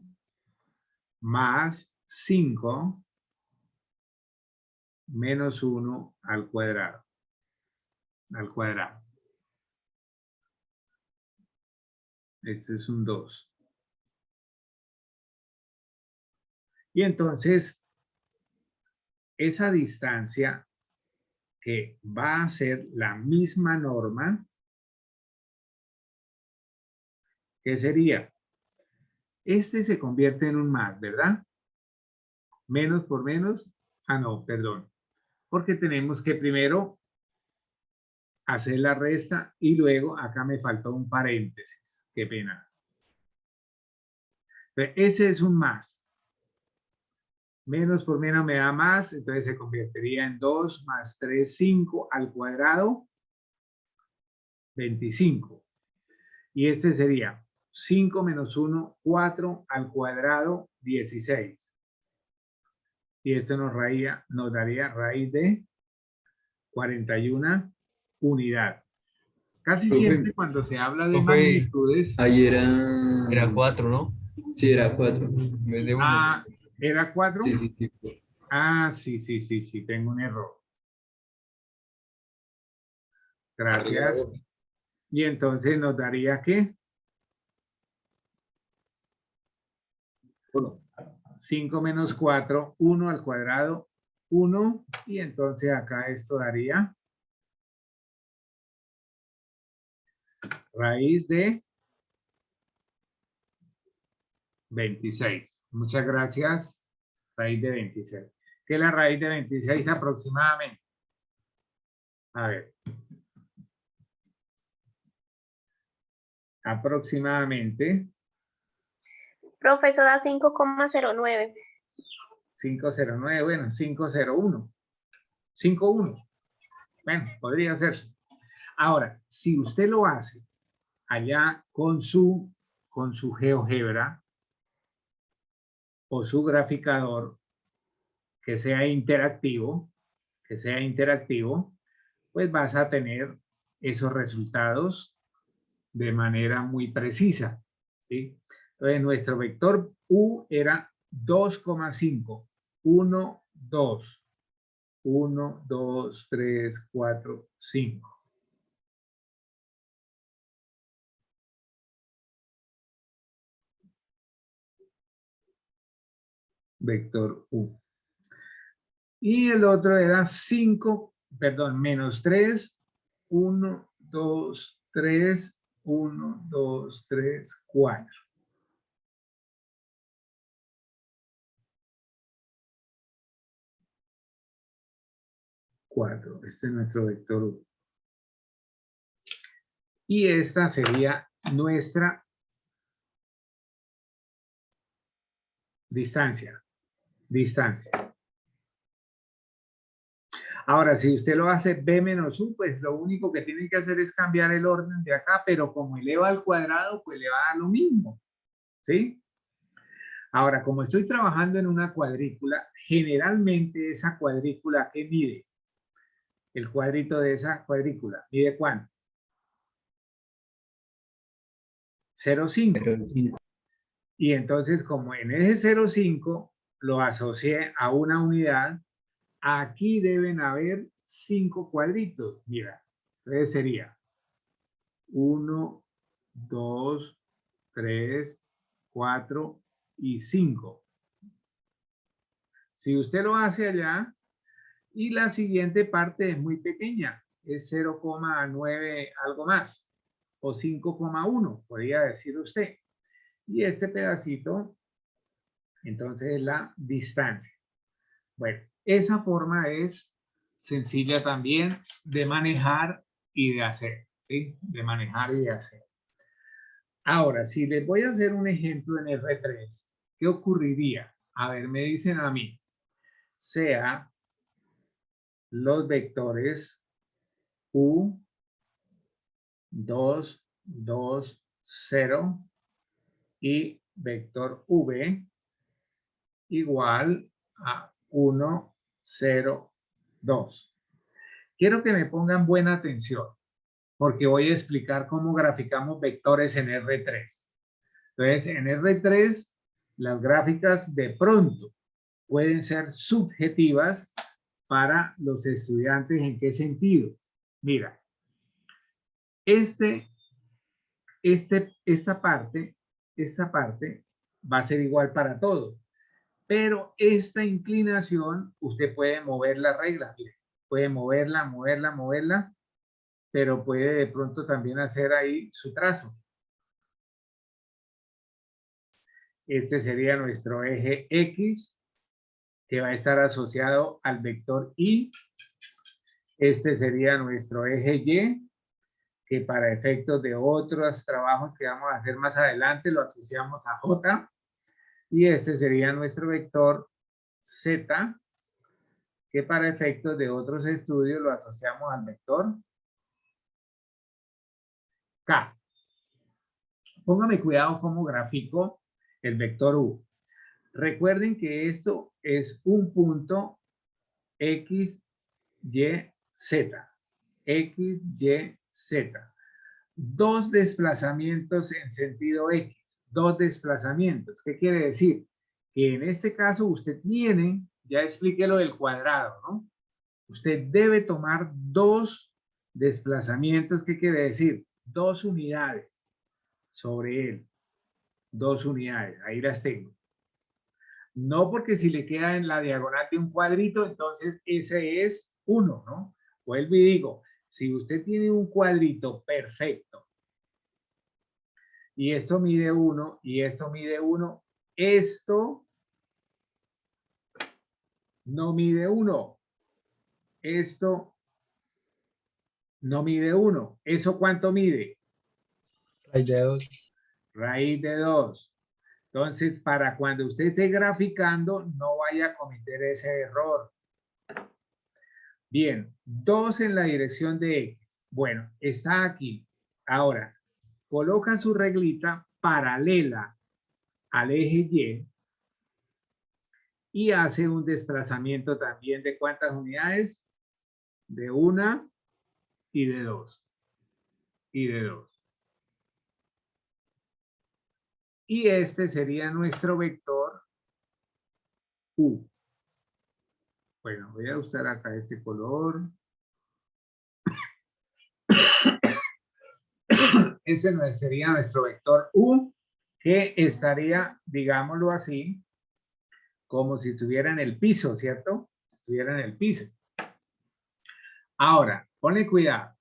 A: más 5 menos 1 al cuadrado. Este es un 2. Y entonces, esa distancia que va a ser la misma norma, ¿qué sería? Este se convierte en un más, ¿verdad? Menos por menos. Ah, no, perdón. Porque tenemos que primero hacer la resta y luego acá me faltó un paréntesis. Qué pena. Entonces, ese es un más. Menos por menos me da más, entonces se convertiría en 2 más 3, 5 al cuadrado, 25. Y este sería 5 menos 1, 4 al cuadrado, 16. Y esto nos daría raíz de 41 unidad. Casi siempre
B: Profe,
A: cuando se habla de
C: Profe,
A: magnitudes,
B: ahí
C: Era 4, ¿no?
B: Sí, era 4.
C: En vez de 1.
A: ¿era 4?
B: Sí, sí, sí.
A: Sí, tengo un error. Gracias. Y entonces nos daría ¿qué? 5 menos 4, 1 al cuadrado, 1. Y entonces acá esto daría raíz de 26. Muchas gracias. Raíz de 26. ¿Qué es la raíz de 26 aproximadamente? A ver. Aproximadamente
D: Profe, eso da 5,09.
A: 509, bueno, 501. 51. Bueno, podría hacerse. Ahora, si usted lo hace allá con su GeoGebra o su graficador que sea interactivo, pues vas a tener esos resultados de manera muy precisa, ¿sí? Entonces, nuestro vector U era 2,5, 1, 2, 1, 2, 3, 4, 5. Vector U. Y el otro era 5, perdón, menos 3, 1, 2, 3, 1, 2, 3, 4. 4. Este es nuestro vector U. Y esta sería nuestra distancia. Ahora, si usted lo hace B menos U, pues lo único que tiene que hacer es cambiar el orden de acá, pero como eleva al cuadrado, pues le va a dar lo mismo, ¿sí? Ahora, como estoy trabajando en una cuadrícula, generalmente esa cuadrícula, ¿qué mide? El cuadrito de esa cuadrícula, ¿mide cuánto? 0,5. Y entonces, como en ese 0,5 lo asocié a una unidad, aquí deben haber 5 cuadritos. Mira, entonces sería 1, 2, 3, 4 y 5. Si usted lo hace allá, y la siguiente parte es muy pequeña, es 0,9 algo más, o 5,1, podría decir usted. Y este pedacito, entonces, es la distancia. Bueno, esa forma es sencilla también de manejar y de hacer, ¿sí? De manejar y de hacer. Ahora, si les voy a hacer un ejemplo en R3, ¿qué ocurriría? A ver, me dicen a mí, sea los vectores U, 2, 2, 0 y vector V igual a 1, 0, 2. Quiero que me pongan buena atención porque voy a explicar cómo graficamos vectores en R3. Entonces, en R3, las gráficas de pronto pueden ser subjetivas para los estudiantes. ¿En qué sentido? Mira, esta parte va a ser igual para todo, pero esta inclinación usted puede mover la regla, puede moverla, pero puede de pronto también hacer ahí su trazo. Este sería nuestro eje X que va a estar asociado al vector Y. Este sería nuestro eje Y, que para efectos de otros trabajos que vamos a hacer más adelante lo asociamos a J. Y este sería nuestro vector Z, que para efectos de otros estudios lo asociamos al vector K. Póngame cuidado cómo grafico el vector U. Recuerden que esto es un punto X, Y, Z. X, Y, Z. Dos desplazamientos en sentido X. Dos desplazamientos. ¿Qué quiere decir? Que en este caso usted tiene, ya expliqué lo del cuadrado, ¿no? Usted debe tomar dos desplazamientos. ¿Qué quiere decir? Dos unidades sobre él. Dos unidades. Ahí las tengo. No porque si le queda en la diagonal de un cuadrito, entonces ese es 1, ¿no? Vuelvo y digo, si usted tiene un cuadrito perfecto y esto mide 1 y esto mide 1, esto no mide 1. Esto no mide 1. ¿Eso cuánto mide?
B: Raíz de 2.
A: Raíz de 2. Entonces, para cuando usted esté graficando, no vaya a cometer ese error. Bien, 2 en la dirección de X. Bueno, está aquí. Ahora, coloca su reglita paralela al eje Y y hace un desplazamiento también de ¿cuántas unidades? De 1 y de 2. Y de 2. Y este sería nuestro vector U. Bueno, voy a usar acá este color. Ese sería nuestro vector U, que estaría, digámoslo así, como si estuviera en el piso, ¿cierto? Si estuviera en el piso. Ahora, ponle cuidado.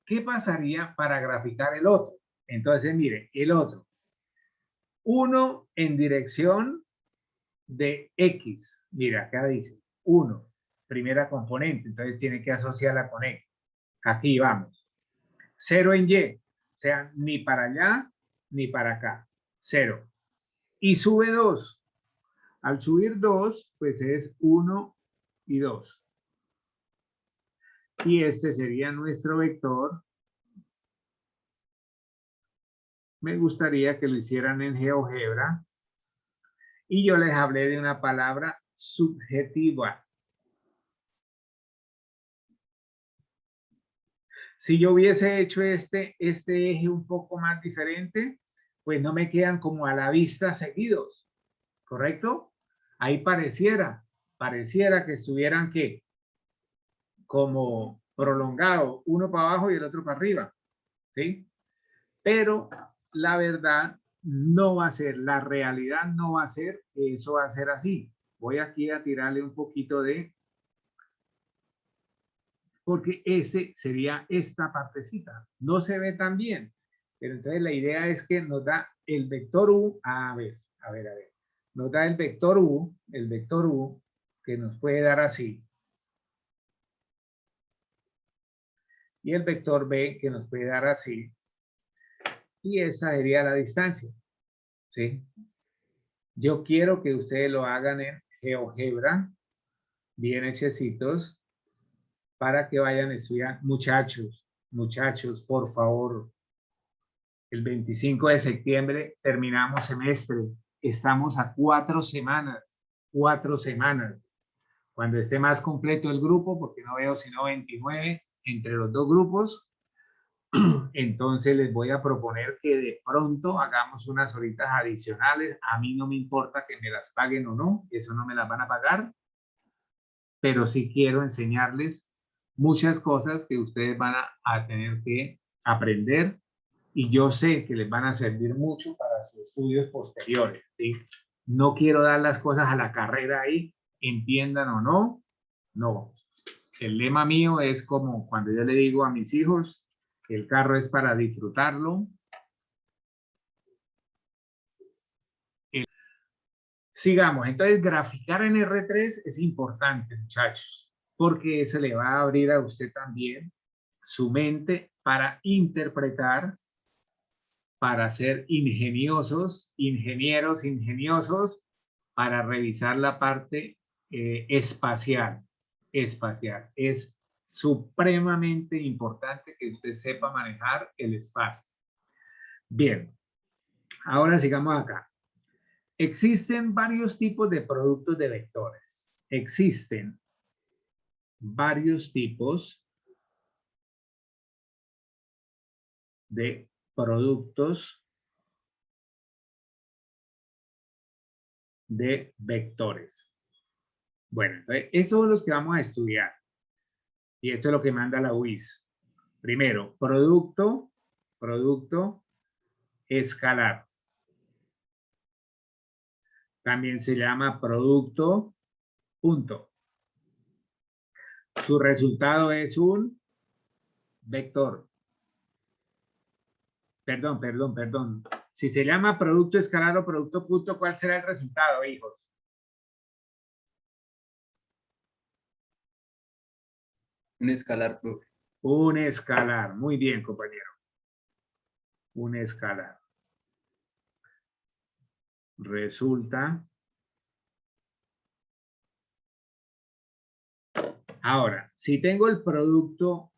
A: ¿Qué pasaría para graficar el otro? Entonces, mire, el otro. 1 en dirección de X. Mira, acá dice 1, primera componente. Entonces tiene que asociarla con X. Aquí vamos. 0 en Y. O sea, ni para allá ni para acá. 0. Y sube 2. Al subir 2, pues es 1 y 2. Y este sería nuestro vector. Me gustaría que lo hicieran en GeoGebra. Y yo les hablé de una palabra subjetiva. Si yo hubiese hecho este eje un poco más diferente, pues no me quedan como a la vista seguidos, ¿correcto? Ahí pareciera que estuvieran que como prolongado, uno para abajo y el otro para arriba, ¿sí? Pero la verdad no va a ser, la realidad no va a ser que eso va a ser así. Voy aquí a tirarle un poquito de, porque ese sería esta partecita. No se ve tan bien, pero entonces la idea es que nos da el vector U, a ver. Nos da el vector U, que nos puede dar así. Y el vector B, que nos puede dar así. Y esa sería la distancia, ¿sí? Yo quiero que ustedes lo hagan en GeoGebra, bien hechecitos, para que vayan a estudiar. Muchachos, por favor, el 25 de septiembre terminamos semestre. Estamos a 4 semanas, 4 semanas. Cuando esté más completo el grupo, porque no veo sino 29 entre los dos grupos, entonces les voy a proponer que de pronto hagamos unas horitas adicionales. A mí no me importa que me las paguen o no, eso no me las van a pagar, pero sí quiero enseñarles muchas cosas que ustedes van a tener que aprender y yo sé que les van a servir mucho para sus estudios posteriores, ¿sí? No quiero dar las cosas a la carrera ahí, entiendan o no, no. El lema mío es como cuando yo le digo a mis hijos que el carro es para disfrutarlo. Sigamos, entonces graficar en R3 es importante, muchachos, porque se le va a abrir a usted también su mente para interpretar, para ser ingeniosos, ingeniosos, para revisar la parte espacial. Es supremamente importante que usted sepa manejar el espacio. Bien, ahora sigamos acá. Existen varios tipos de productos de vectores. Existen varios tipos de productos de vectores. Bueno, entonces, esos son los que vamos a estudiar. Y esto es lo que manda la UIS. Primero, producto escalar. También se llama producto punto. Su resultado es un vector. Perdón. Si se llama producto escalar o producto punto, ¿cuál será el resultado, hijos?
C: Un escalar, profe.
A: Un escalar. Muy bien, compañero. Un escalar. Resulta. Ahora, si tengo el producto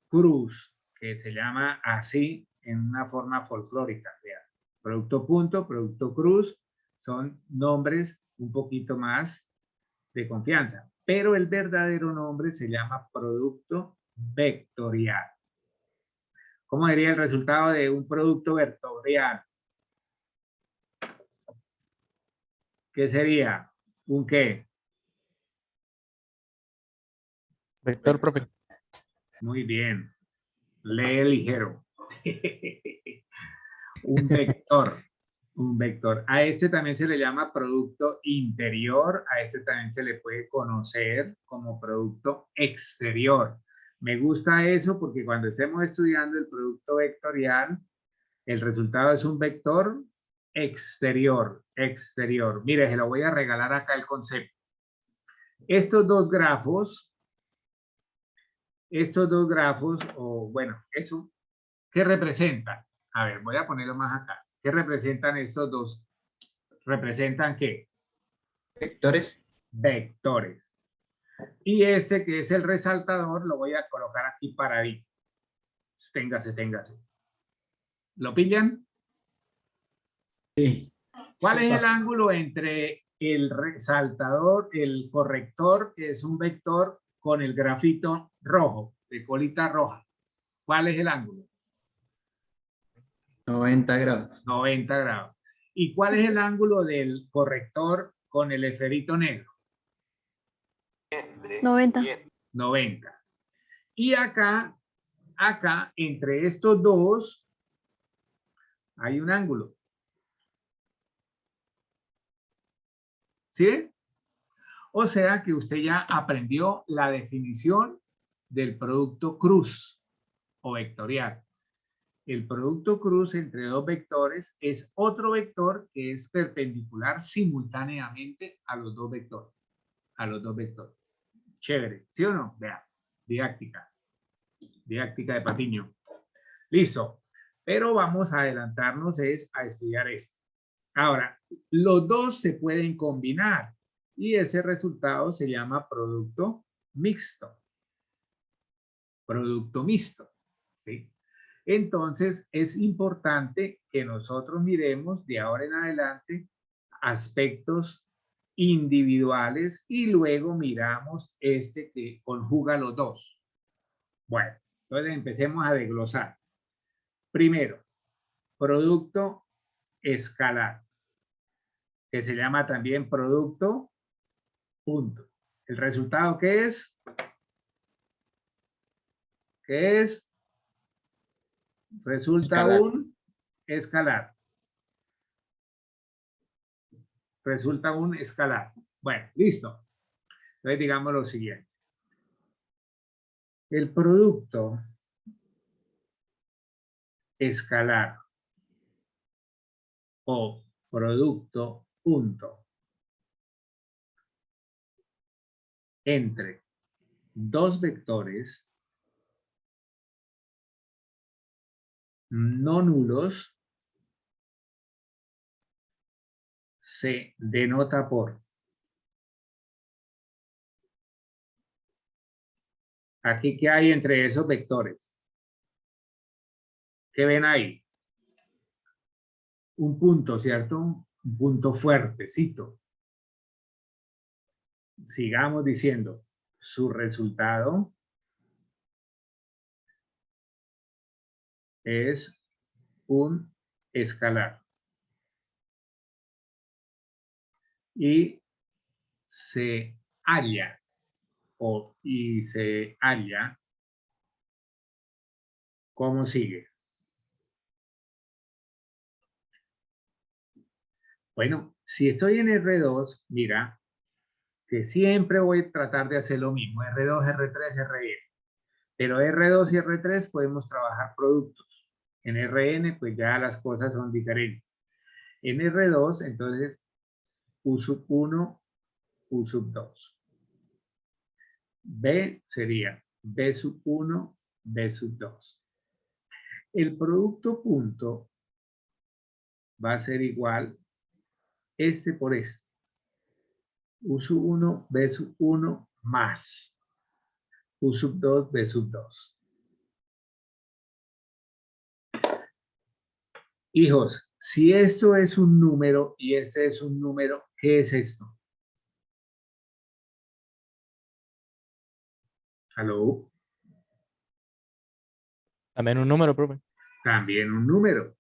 A: cruz, que se llama así en una forma folclórica, vean, producto punto, producto cruz, son nombres un poquito más de confianza, pero el verdadero nombre se llama producto vectorial. ¿Cómo sería el resultado de un producto vectorial? ¿Qué sería? ¿Un qué?
B: Vector, profe.
A: Muy bien. Lee ligero. Un vector. Un vector. A este también se le llama producto interior. A este también se le puede conocer como producto exterior. Me gusta eso porque cuando estemos estudiando el producto vectorial, el resultado es un vector exterior. Exterior. Mire, se lo voy a regalar acá el concepto. Estos dos grafos, o bueno, eso, ¿qué representan? A ver, voy a ponerlo más acá. ¿Qué representan estos dos? ¿Representan qué?
C: Vectores.
A: Vectores. Y este que es el resaltador lo voy a colocar aquí paradito. Téngase. ¿Lo pillan?
B: Sí.
A: ¿Cuál es el ángulo entre el resaltador, el corrector, que es un vector, con el grafito rojo, de colita roja? ¿Cuál es el ángulo?
B: 90 grados.
A: 90 grados. ¿Y cuál es el ángulo del corrector con el esferito negro?
D: 90.
A: 90. Y acá, entre estos dos, hay un ángulo. ¿Sí? O sea que usted ya aprendió la definición del producto cruz o vectorial. El producto cruz entre dos vectores es otro vector que es perpendicular simultáneamente a los dos vectores. A los dos vectores. Chévere, ¿sí o no? Vea, didáctica. Didáctica de Patiño. Listo. Pero vamos a adelantarnos a estudiar esto. Ahora, los dos se pueden combinar y ese resultado se llama producto mixto. Producto mixto. ¿Sí? Entonces, es importante que nosotros miremos de ahora en adelante aspectos individuales y luego miramos este que conjuga los dos. Bueno, entonces empecemos a desglosar. Primero, producto escalar, que se llama también producto punto. ¿El resultado qué es? ¿Qué es? Resulta
B: Escalar.
A: un escalar. Resulta un escalar. Bueno, listo. Entonces digamos lo siguiente. El producto escalar o producto punto entre dos vectores no nulos se denota por. Aquí, ¿qué hay entre esos vectores? ¿Qué ven ahí? Un punto, ¿cierto? Un punto fuertecito. Sigamos diciendo, su resultado es un escalar. Y se halla, ¿cómo sigue? Bueno, si estoy en R2, mira, que siempre voy a tratar de hacer lo mismo, R2, R3, RN. Pero R2 y R3 podemos trabajar productos. En RN, pues ya las cosas son diferentes. En R2, entonces, U sub 1, U sub 2. B sería B sub 1, B sub 2. El producto punto va a ser igual este por este. U sub 1, B sub 1 más U sub 2, B sub 2. Hijos, si esto es un número y este es un número, ¿qué es esto? ¿Aló?
B: También un número, profe.
A: También un número.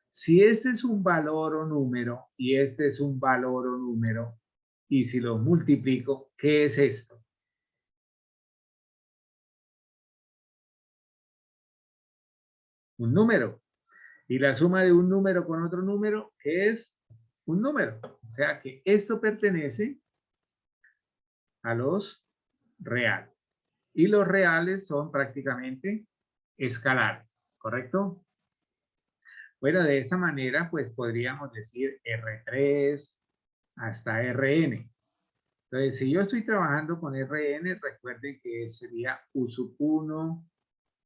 A: Si este es un valor o número y este es un valor o número, y si los multiplico, ¿qué es esto? Un número. Y la suma de un número con otro número, ¿qué es? Un número. O sea que esto pertenece a los reales. Y los reales son prácticamente escalares, ¿correcto? Bueno, de esta manera, pues podríamos decir R3 hasta Rn. Entonces, si yo estoy trabajando con Rn, recuerden que sería U sub 1,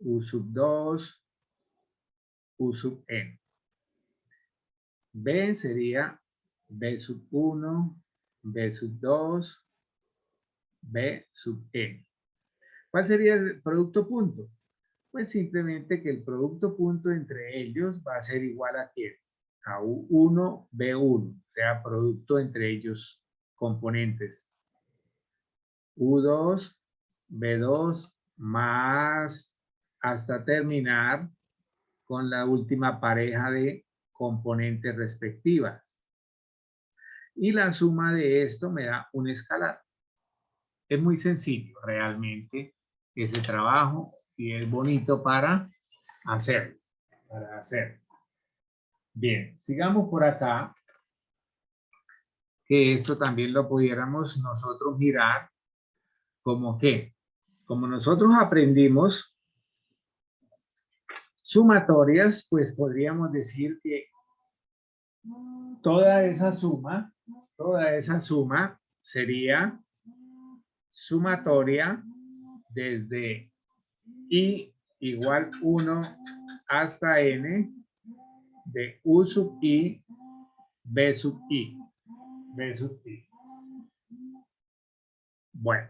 A: U sub 2, U sub n. B sería B sub 1, B sub 2, B sub n. ¿Cuál sería el producto punto? Pues simplemente que el producto punto entre ellos va a ser igual a ¿quién? A U1, B1, o sea, producto entre ellos componentes. U2, B2, más hasta terminar con la última pareja de componentes respectivas. Y la suma de esto me da un escalar. Es muy sencillo realmente ese trabajo y es bonito para hacerlo. Bien, sigamos por acá, que esto también lo pudiéramos nosotros mirar como que, como nosotros aprendimos sumatorias, pues podríamos decir que toda esa suma sería sumatoria desde i igual 1 hasta n de u sub i, b sub i, b sub i. Bueno,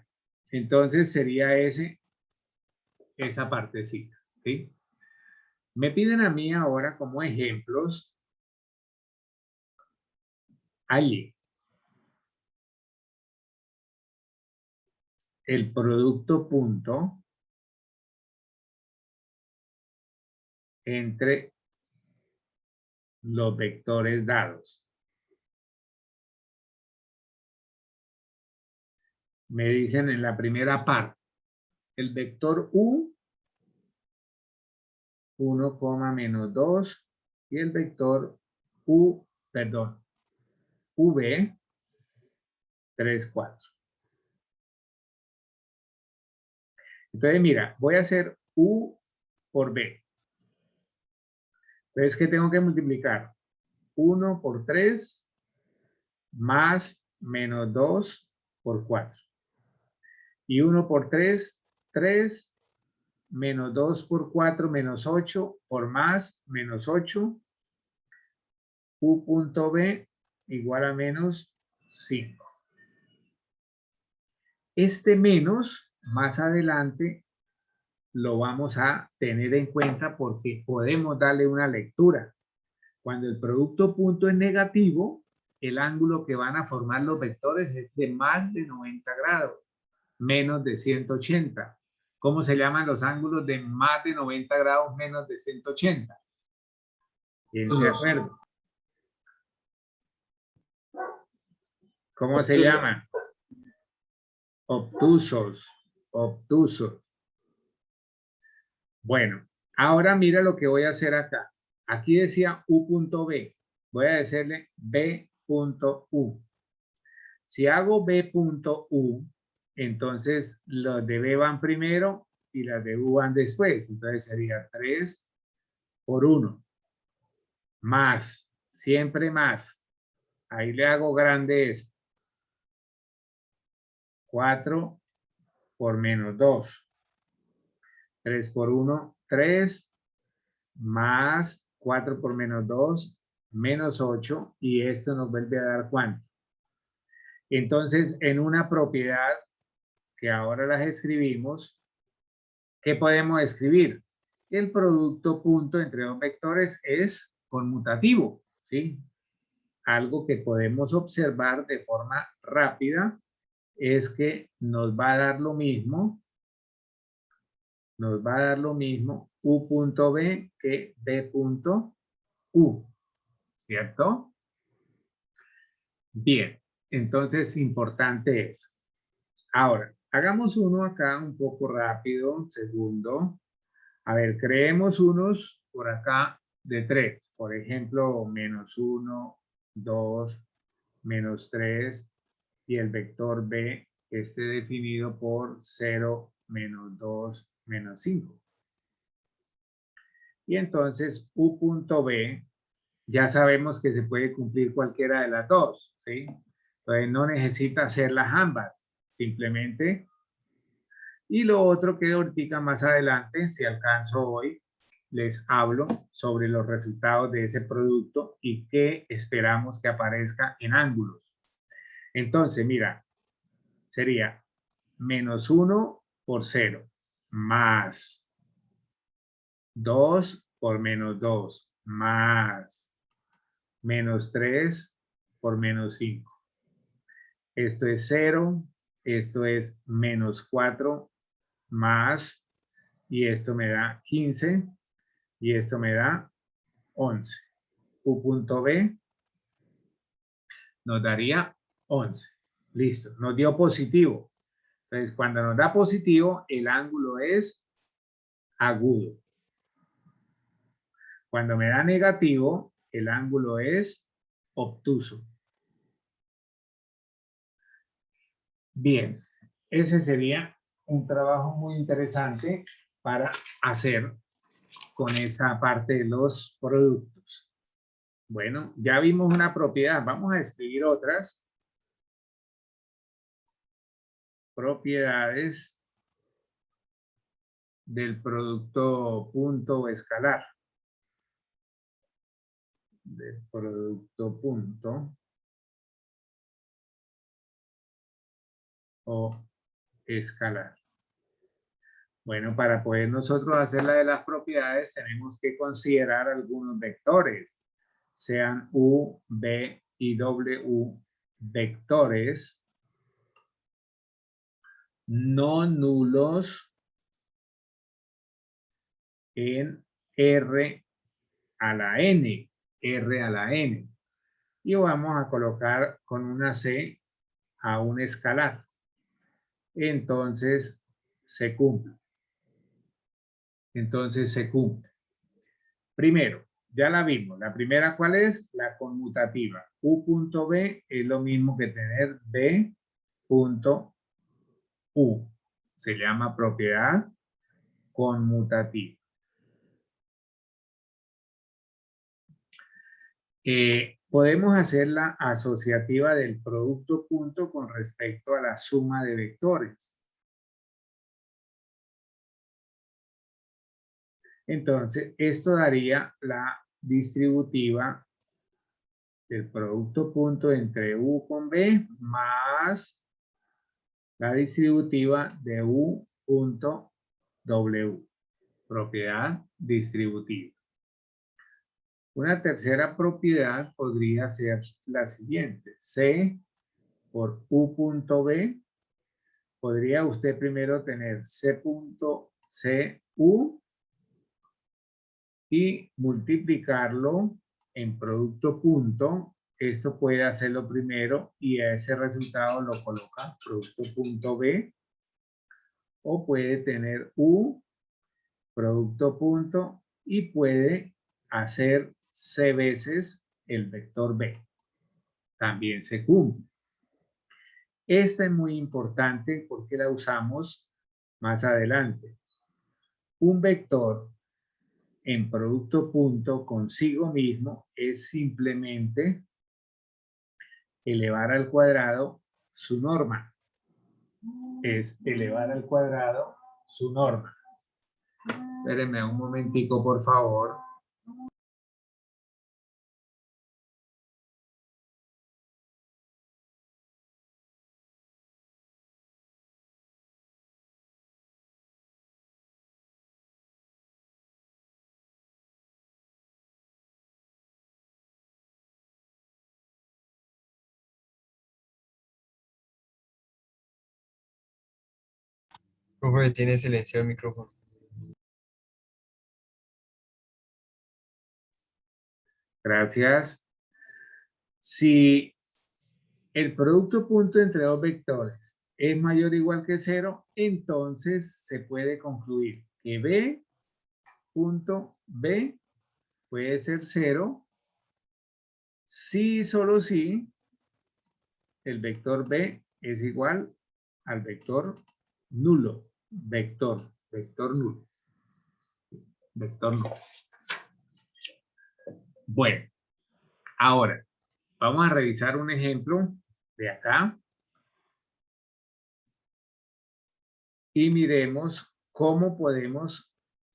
A: entonces sería esa partecita, ¿sí? Me piden a mí ahora como ejemplos allí el producto punto entre los vectores dados. Me dicen en la primera parte, el vector u, 1, menos 2, y el vector v, 3, 4. Entonces, mira, voy a hacer u por b. Entonces, ¿qué tengo que multiplicar? 1 por 3 más menos 2 por 4. Y 1 por 3, 3. Menos 2 por 4, menos 8. Por más, menos 8. U punto B igual a menos 5. Este menos, más adelante, lo vamos a tener en cuenta porque podemos darle una lectura. Cuando el producto punto es negativo, el ángulo que van a formar los vectores es de más de 90 grados, menos de 180. ¿Cómo se llaman los ángulos de más de 90 grados menos de 180? ¿Quién se acuerda? ¿Cómo se llaman? Obtusos. Obtusos. Bueno, ahora mira lo que voy a hacer acá. Aquí decía U.B. Voy a decirle B.U. Si hago B.U, entonces los de B van primero y las de U van después. Entonces sería 3 por 1. Más, siempre más. Ahí le hago grande eso. 4 por menos 2. 3 por 1, 3. Más 4 por menos 2, menos 8. Y esto nos vuelve a dar ¿cuánto? Entonces, en una propiedad que ahora las escribimos, ¿qué podemos escribir? El producto punto entre dos vectores es conmutativo, ¿sí? Algo que podemos observar de forma rápida es que nos va a dar lo mismo, U.B que B.U, ¿cierto? Bien, entonces importante es. Ahora, hagamos uno acá un poco rápido, segundo. A ver, creemos unos por acá de 3. Por ejemplo, menos 1, 2, menos 3. Y el vector B esté definido por 0, menos 2, menos 5. Y entonces U.B, ya sabemos que se puede cumplir cualquiera de las dos, ¿sí? Entonces no necesita hacerlas ambas, simplemente. Y lo otro que ahorita más adelante, si alcanzo hoy, les hablo sobre los resultados de ese producto y qué esperamos que aparezca en ángulos. Entonces, mira, sería menos 1 por 0, más 2 por menos 2, más menos 3 por menos 5. Esto es 0, esto es menos 4, más, y esto me da 15, y esto me da 11. U.B nos daría 11. Listo, nos dio positivo. Entonces, cuando nos da positivo, el ángulo es agudo. Cuando me da negativo, el ángulo es obtuso. Bien, ese sería un trabajo muy interesante para hacer con esa parte de los productos. Bueno, ya vimos una propiedad. Vamos a escribir otras propiedades del producto punto escalar. Del producto punto o escalar. Bueno, para poder nosotros hacer la de las propiedades tenemos que considerar algunos vectores, sean U, B y W, vectores no nulos en R a la N, R a la N. Y vamos a colocar con una C a un escalar. Entonces se cumple. Entonces se cumple. Primero, ya la vimos. La primera, ¿cuál es? La conmutativa. U.B es lo mismo que tener B.U. Se llama propiedad conmutativa. Podemos hacer la asociativa del producto punto con respecto a la suma de vectores. Entonces, esto daría la distributiva del producto punto entre U con B más la distributiva de U punto W, propiedad distributiva. Una tercera propiedad podría ser la siguiente. C por U punto B. Podría usted primero tener C punto CU y multiplicarlo en producto punto. Esto puede hacerlo primero y a ese resultado lo coloca producto punto B. O puede tener U, producto punto, y puede hacer C veces el vector B. También se cumple. Esta es muy importante porque la usamos más adelante. Un vector en producto punto consigo mismo es simplemente elevar al cuadrado su norma. Es elevar al cuadrado su norma. Espérenme un momentico, por favor.
C: Profe, tiene silenciado el micrófono.
A: Gracias. Si el producto punto entre dos vectores es mayor o igual que 0, entonces se puede concluir que B punto B puede ser 0 si y solo si el vector B es igual al vector nulo. Vector nulo. Vector nulo. Bueno, ahora vamos a revisar un ejemplo de acá. Y miremos cómo podemos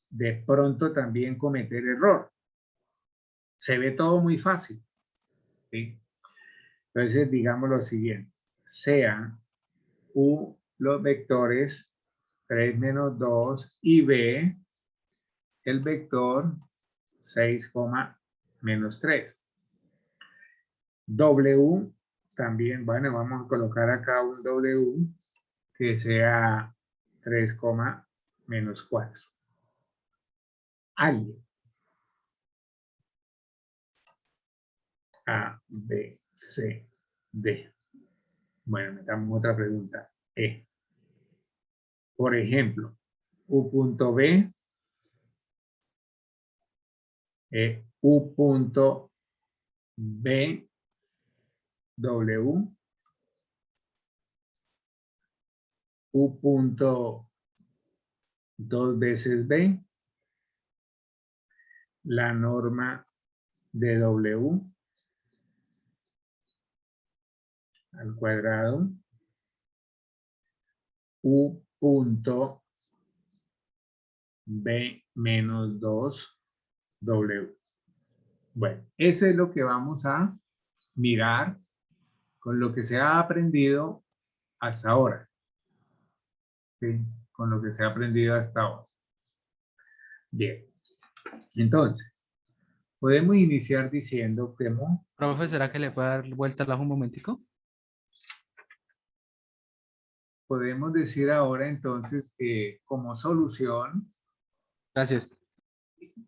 A: de pronto también cometer error. Se ve todo muy fácil, ¿sí? Entonces, digamos lo siguiente. Sean U los vectores 3 menos 2 y B el vector 6, menos 3. W también, bueno, vamos a colocar acá un W que sea 3, menos 4. Alguien. A, B, C, D. Bueno, metamos otra pregunta. E. Por ejemplo, U punto B, U punto B, W, U punto 2 veces B, la norma de W al cuadrado, U punto B menos 2 W. Bueno, eso es lo que vamos a mirar con lo que se ha aprendido hasta ahora. ¿Sí? Con lo que se ha aprendido hasta ahora. Bien. Entonces, podemos iniciar diciendo que
B: Profe, ¿será que le puede dar vuelta al ajo un momentico?
A: podemos decir ahora entonces que como solución
B: Gracias.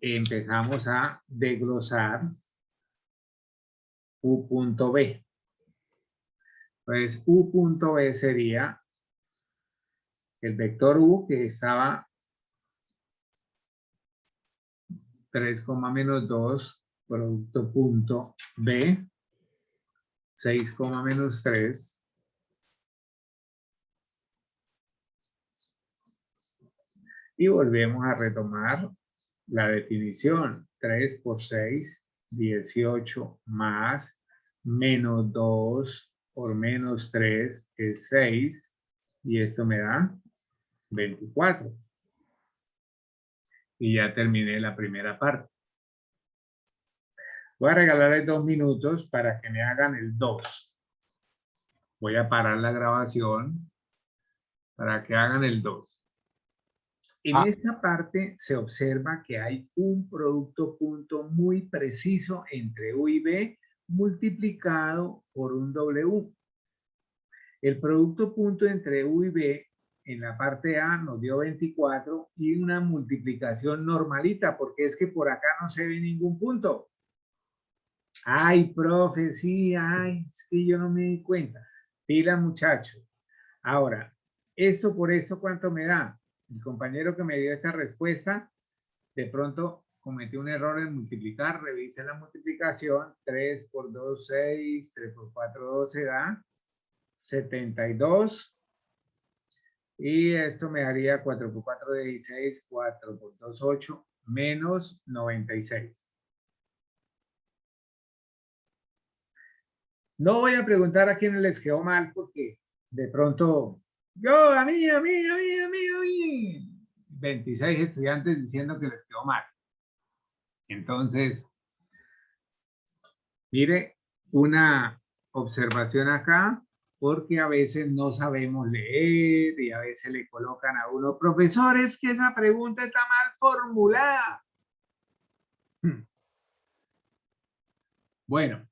A: empezamos a desglosar U punto B. Pues U punto B sería el vector U que estaba 3, menos 2 producto punto B 6, menos 3 y volvemos a retomar la definición. 3 por 6, 18 más menos 2 por menos 3 es 6 y esto me da 24. Y ya terminé la primera parte. Voy a regalarles 2 minutos para que me hagan el 2. Voy a parar la grabación para que hagan el 2. En esta parte se observa que hay un producto punto muy preciso entre U y B multiplicado por un W. El producto punto entre U y B en la parte A nos dio 24 y una multiplicación normalita porque es que por acá no se ve ningún punto. Ay, profe, sí, ay, es que yo no me di cuenta. Pila, muchachos. Ahora, esto por eso, ¿cuánto me da? El compañero que me dio esta respuesta, de pronto cometió un error en multiplicar. Revisen la multiplicación. 3 por 2, 6. 3 por 4, 12 da 72. Y esto me daría 4 por 4, 16. 4 por 2, 8. Menos 96. No voy a preguntar a quiénes les quedó mal porque de pronto, a mí. 26 estudiantes diciendo que les quedó mal. Entonces, mire, una observación acá, porque a veces no sabemos leer y a veces le colocan a uno, profesor, es que esa pregunta está mal formulada. Bueno.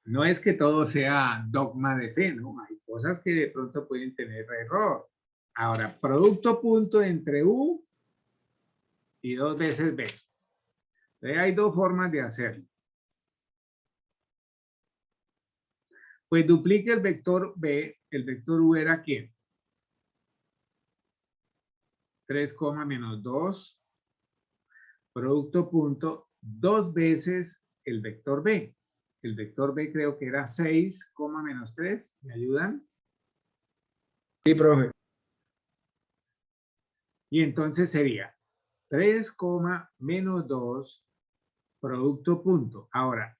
A: No es que todo sea dogma de fe, ¿no? Hay cosas que de pronto pueden tener error. Ahora, producto punto entre U y 2 veces B. Entonces, hay 2 formas de hacerlo. Pues duplique el vector B, el vector U era ¿quién? 3, menos 2. Producto punto 2 veces el vector B. El vector B creo que era 6, menos 3. ¿Me ayudan?
C: Sí, profe.
A: Y entonces sería 3, menos 2, producto punto. Ahora,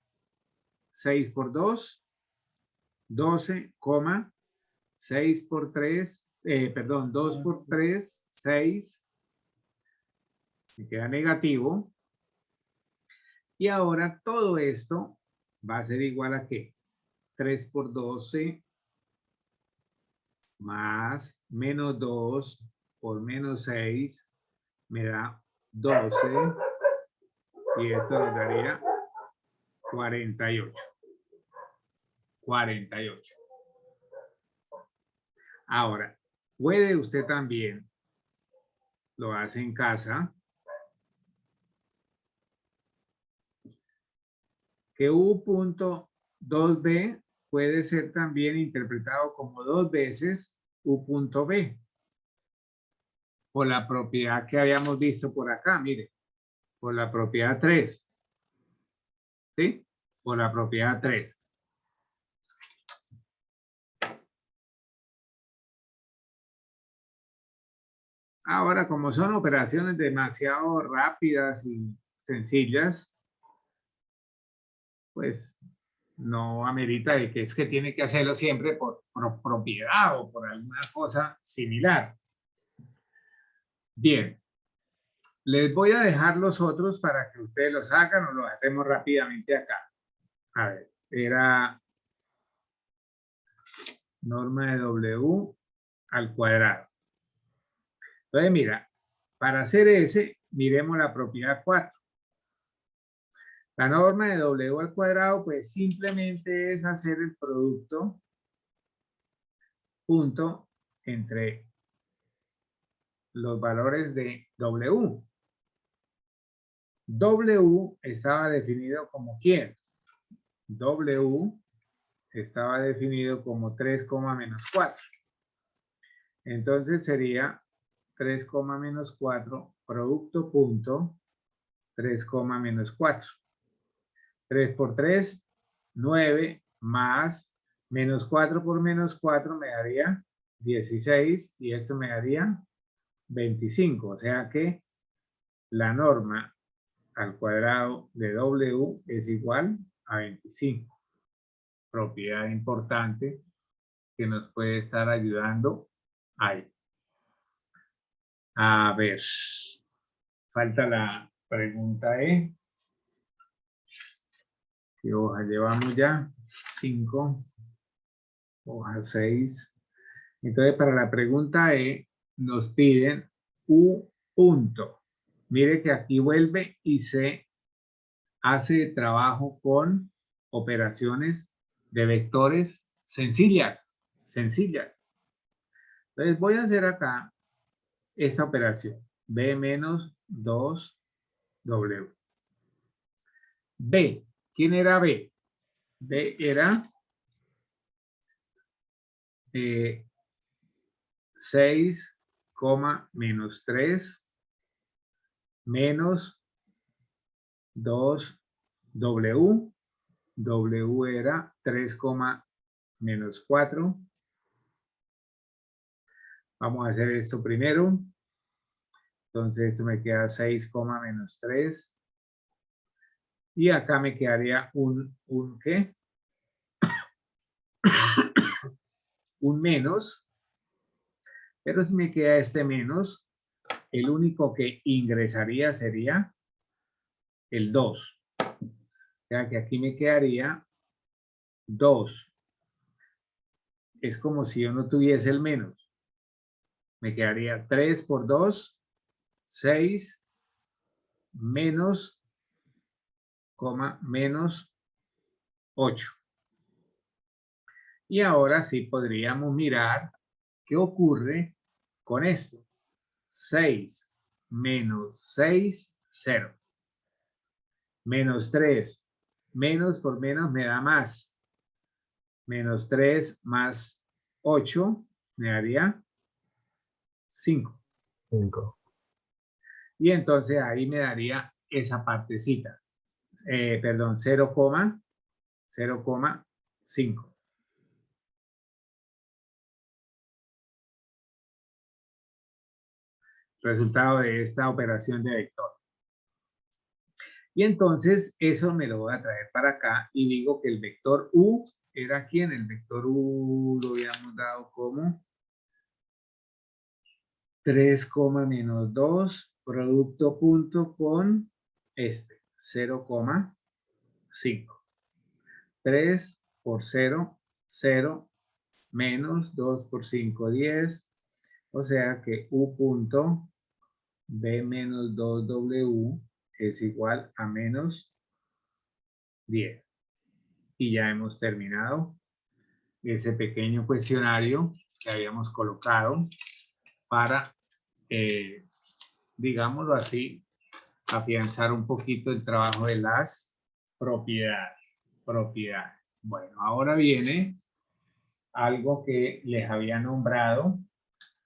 A: 6 por 2, 12, 6 por 3, perdón, 2 por 3, 6. Me queda negativo. Y ahora todo esto va a ser igual a ¿qué? 3 por 12 más menos 2 por menos 6 me da 12 y esto nos daría 48. 48. Ahora, puede usted también, lo hace en casa, que U.2b puede ser también interpretado como 2 veces U.b. Por la propiedad que habíamos visto por acá, mire, por la propiedad 3. ¿Sí? Por la propiedad 3. Ahora, como son operaciones demasiado rápidas y sencillas, pues no amerita de que es que tiene que hacerlo siempre por propiedad o por alguna cosa similar. Bien, les voy a dejar los otros para que ustedes los hagan o los hacemos rápidamente acá. A ver, era norma de W al cuadrado. Entonces, mira, para hacer ese, miremos la propiedad 4. La norma de W al cuadrado, pues simplemente es hacer el producto punto entre los valores de W. W estaba definido como ¿quién? W estaba definido como 3, menos 4. Entonces sería 3, menos 4, producto punto 3, menos 4. 3 por 3, 9, más menos 4 por menos 4 me daría 16 y esto me daría 25. O sea que la norma al cuadrado de W es igual a 25. Propiedad importante que nos puede estar ayudando ahí. A ver. falta la pregunta E. ¿Qué hoja llevamos ya? 5. Hoja 6. Entonces, para la pregunta E, nos piden U punto. Mire que aquí vuelve y se hace trabajo con operaciones de vectores sencillas. Sencillas. Entonces, voy a hacer acá esta operación. B menos 2W. B. ¿Quién era B? B era 6, menos 3 menos 2W. W era 3, menos 4. Vamos a hacer esto primero. Entonces esto me queda 6, menos 3. Y acá me quedaría un ¿qué? Un menos. Pero si me queda este menos, el único que ingresaría sería el 2. O sea que aquí me quedaría 2. Es como si yo no tuviese el menos. Me quedaría 3 por 2, 6, menos, menos 8. Y ahora sí podríamos mirar qué ocurre con esto. 6 menos 6, 0. Menos 3. Menos por menos me da más. Menos 3 más 8 me daría 5.
C: 5.
A: Y entonces ahí me daría esa partecita. Perdón, 0,5. Resultado de esta operación de vector. Y entonces eso me lo voy a traer para acá y digo que el vector U era ¿quién? El vector U lo habíamos dado como 3, menos 2, producto punto con este, 0,5. 3 por 0, 0, menos 2 por 5, 10. O sea que U punto B menos 2W es igual a menos 10. Y ya hemos terminado ese pequeño cuestionario que habíamos colocado para, digámoslo así, afianzar un poquito el trabajo de las propiedades. Bueno, ahora viene algo que les había nombrado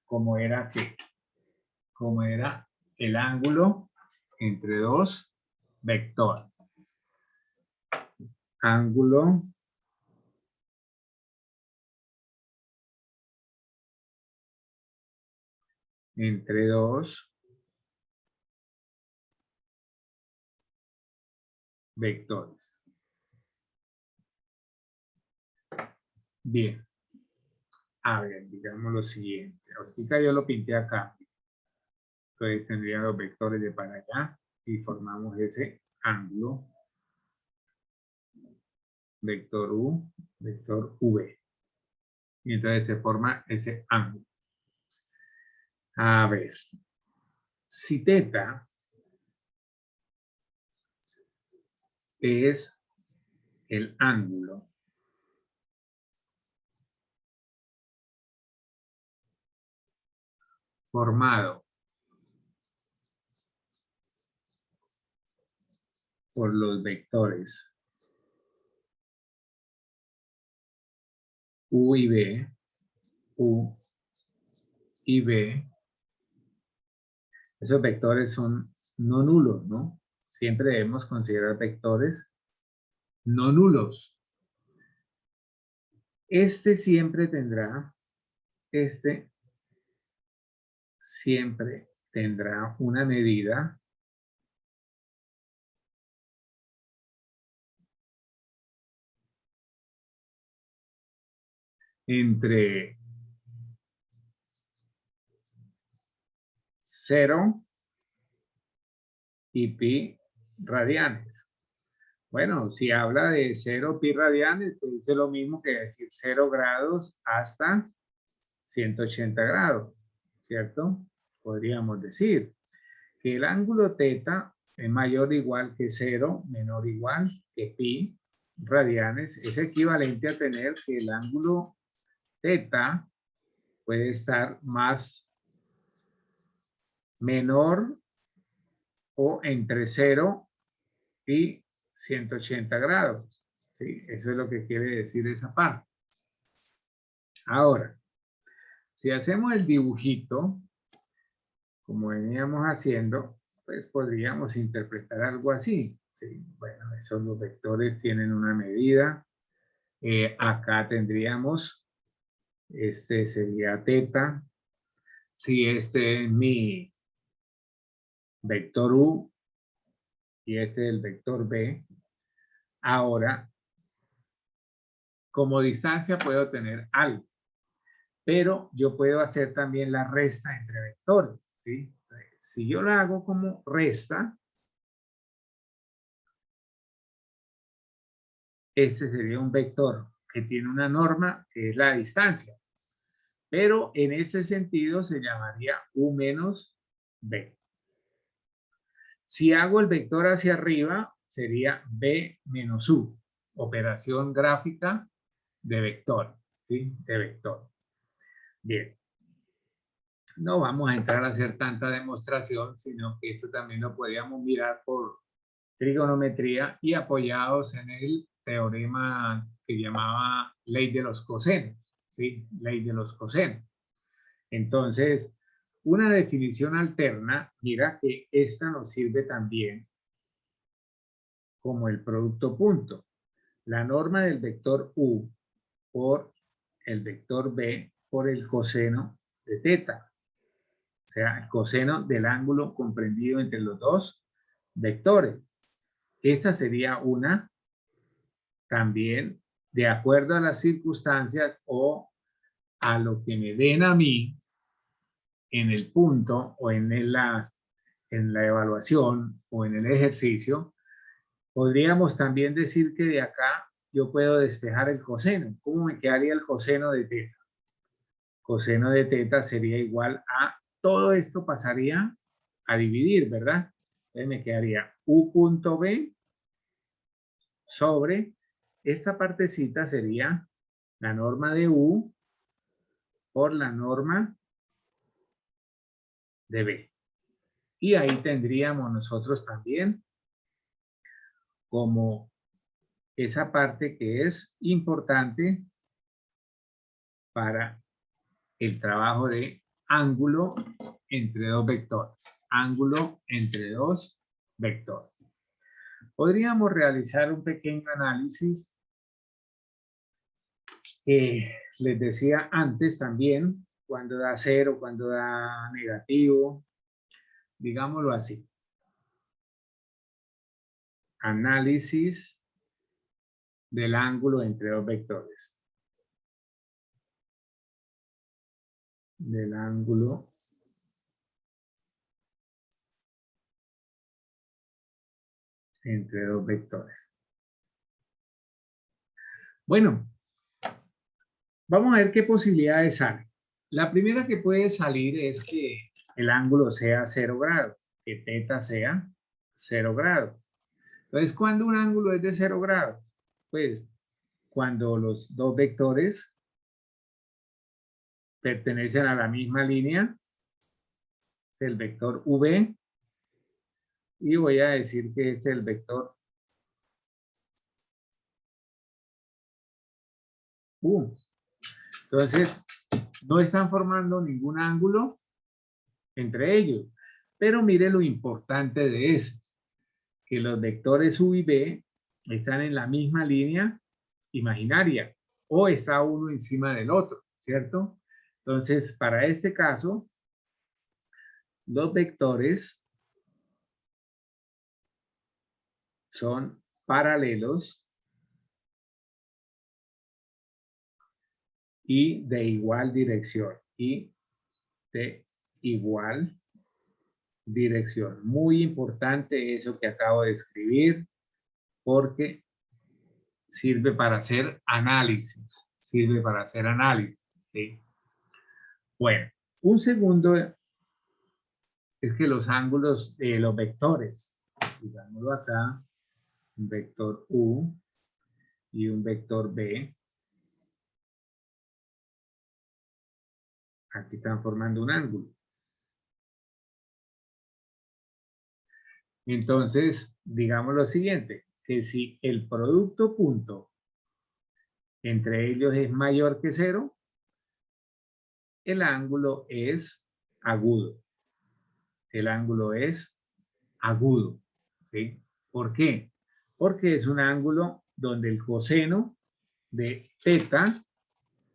A: como era el ángulo entre dos vectores. Ángulo entre dos vectores. Bien. A ver, digamos lo siguiente. Ahorita yo lo pinté acá. Entonces tendría los vectores de para allá y formamos ese ángulo. Vector U, vector V. Y entonces se forma ese ángulo. A ver. Si teta es el ángulo formado por los vectores U y B, U y B, esos vectores son no nulos, ¿no? Siempre debemos considerar vectores no nulos. Este siempre tendrá una medida entre 0 y pi radianes. Bueno, si habla de 0 pi radianes, pues es lo mismo que decir 0 grados hasta 180 grados, ¿cierto? Podríamos decir que el ángulo θ es mayor o igual que 0, menor o igual que pi radianes. Es equivalente a tener que el ángulo θ puede estar más menor o entre 0 y 180 grados. ¿Sí? Eso es lo que quiere decir esa parte. Ahora, si hacemos el dibujito, como veníamos haciendo, pues podríamos interpretar algo así. ¿Sí? Bueno, esos los vectores tienen una medida. Acá tendríamos, este sería θ. Si este es mi vector U y este es el vector B, ahora, como distancia puedo tener algo, pero yo puedo hacer también la resta entre vectores, ¿sí? Si yo lo hago como resta, este sería un vector que tiene una norma que es la distancia, pero en ese sentido se llamaría U menos B. Si hago el vector hacia arriba, sería B menos U, operación gráfica de vector, ¿sí? De vector. Bien. No vamos a entrar a hacer tanta demostración, sino que esto también lo podríamos mirar por trigonometría y apoyados en el teorema que llamaba ley de los cosenos, ¿sí? Ley de los cosenos. Entonces, una definición alterna, mira que esta nos sirve también como el producto punto. La norma del vector U por el vector B por el coseno de θ. O sea, el coseno del ángulo comprendido entre los dos vectores. Esta sería una también de acuerdo a las circunstancias o a lo que me den a mí en el punto o en la evaluación o en el ejercicio. Podríamos también decir que de acá yo puedo despejar el coseno. ¿Cómo me quedaría el coseno de θ? Coseno de θ sería igual a, todo esto pasaría a dividir, ¿verdad? Entonces me quedaría U punto B sobre, esta partecita sería la norma de U por la norma de B. Y ahí tendríamos nosotros también como esa parte que es importante para el trabajo de ángulo entre dos vectores. Ángulo entre dos vectores. Podríamos realizar un pequeño análisis que les decía antes también, cuando da cero, cuando da negativo, digámoslo así. Análisis del ángulo entre dos vectores. Del ángulo entre dos vectores. Bueno, vamos a ver qué posibilidades salen. La primera que puede salir es que el ángulo sea 0 grados, que θ sea 0 grados. Entonces, ¿cuándo un ángulo es de 0 grados? Pues cuando los dos vectores pertenecen a la misma línea del vector V, y voy a decir que este es el vector U. Entonces, no están formando ningún ángulo entre ellos. Pero mire lo importante de eso, que los vectores U y B están en la misma línea imaginaria o está uno encima del otro, ¿cierto? Entonces, para este caso, los vectores son paralelos y de igual dirección. Y de igual dirección. Muy importante eso que acabo de escribir, porque sirve para hacer análisis. Sirve para hacer análisis. ¿Sí? Bueno, un segundo es que los ángulos de los vectores, digámoslo acá, un vector U y un vector B, aquí están formando un ángulo. Entonces, digamos lo siguiente, que si el producto punto entre ellos es mayor que 0, el ángulo es agudo. El ángulo es agudo. ¿Sí? ¿Por qué? Porque es un ángulo donde el coseno de teta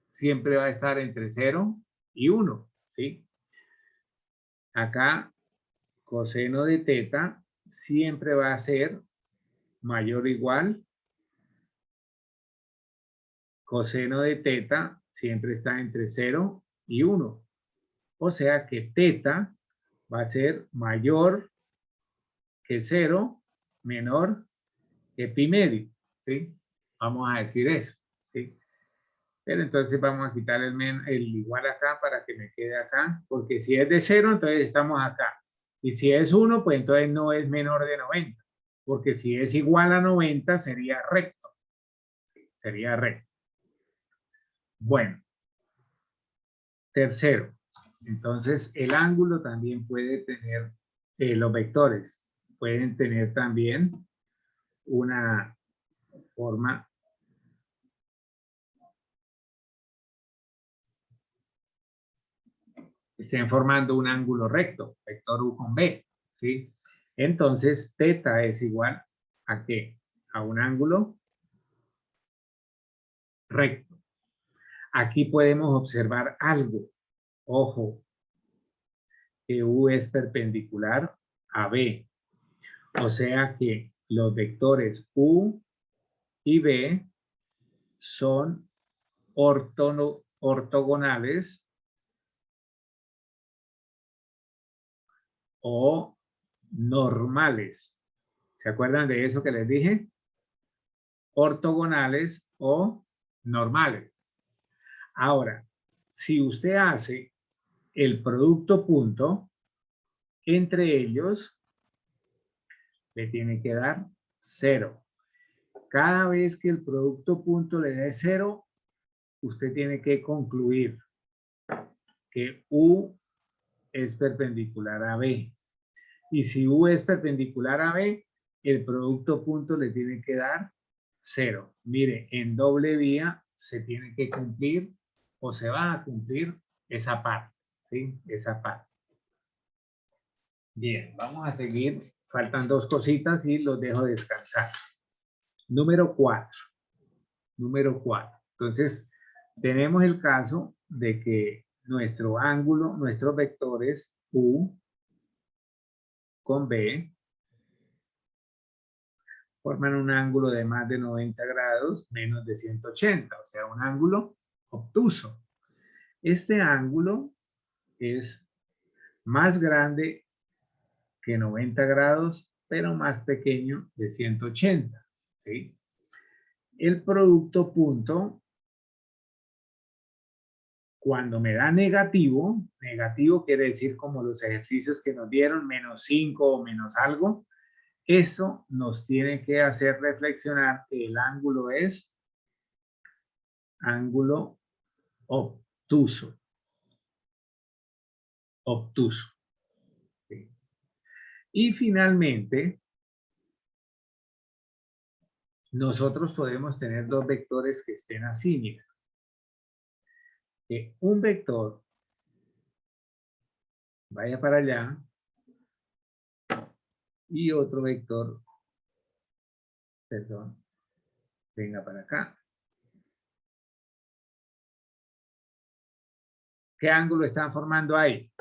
A: siempre va a estar entre 0 y 1. ¿Sí? Acá, coseno de teta siempre va a ser mayor o igual. Coseno de teta siempre está entre 0 y 1. O sea que teta va a ser mayor que 0, menor que pi medio. ¿Sí? Vamos a decir eso. ¿Sí? Pero entonces vamos a quitar el igual acá para que me quede acá. Porque si es de 0, entonces estamos acá. Y si es 1, pues entonces no es menor de 90. Porque si es igual a 90, sería recto. Sería recto. Bueno. Tercero. Entonces, el ángulo también puede tener, los vectores pueden tener también una forma estén formando un ángulo recto, vector U con B, ¿sí? Entonces, teta es igual a ¿qué? A un ángulo recto. Aquí podemos observar algo. Ojo, que U es perpendicular a B. O sea que los vectores U y B son ortogonales o normales. ¿Se acuerdan de eso que les dije? Ortogonales o normales. Ahora, si usted hace el producto punto, entre ellos le tiene que dar 0. Cada vez que el producto punto le dé 0, usted tiene que concluir que U es perpendicular a B. Y si U es perpendicular a B, el producto punto le tiene que dar 0. Mire, en doble vía se tiene que cumplir o se va a cumplir esa parte. ¿Sí? Esa parte. Bien, vamos a seguir. Faltan dos cositas y los dejo descansar. Número 4. Número 4. Entonces, tenemos el caso de que nuestro ángulo, nuestros vectores U con B forman un ángulo de más de 90 grados menos de 180, o sea, un ángulo obtuso. Este ángulo es más grande que 90 grados, pero más pequeño de 180. ¿Sí? El producto punto, cuando me da negativo, negativo quiere decir como los ejercicios que nos dieron, menos 5 o menos algo, eso nos tiene que hacer reflexionar que el ángulo es ángulo obtuso. Obtuso. ¿Sí? Y finalmente, nosotros podemos tener dos vectores que estén así, mira. Que un vector vaya para allá y otro vector, perdón, venga para acá. ¿Qué ángulo están formando ahí?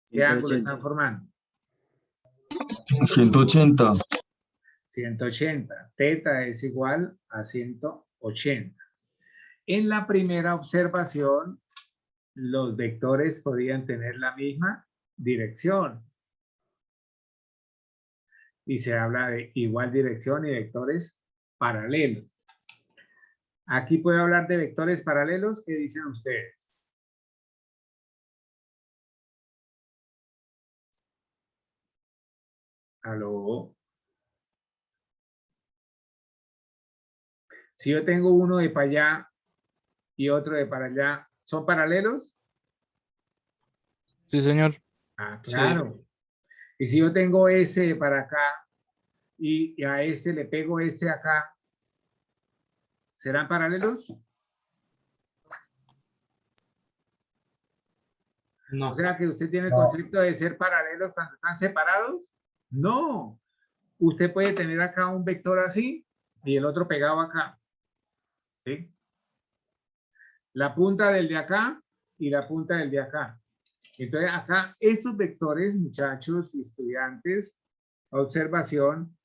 A: ¿Qué ángulo están formando?
C: 180.
A: 180. Teta es igual a 180. En la primera observación, los vectores podían tener la misma dirección. Y se habla de igual dirección y vectores paralelos. Aquí puedo hablar de vectores paralelos. ¿Qué dicen ustedes? ¿Aló? Si yo tengo uno de para allá y otro de para allá, ¿son paralelos?
B: Sí, señor.
A: Ah, claro. Y si yo tengo ese para acá y a este le pego este acá, ¿serán paralelos?
B: No.
A: O sea que usted tiene el concepto de ser paralelos cuando están separados. No. Usted puede tener acá un vector así y el otro pegado acá. ¿Sí? La punta del de acá y la punta del de acá. Entonces acá estos vectores, muchachos y estudiantes, observación,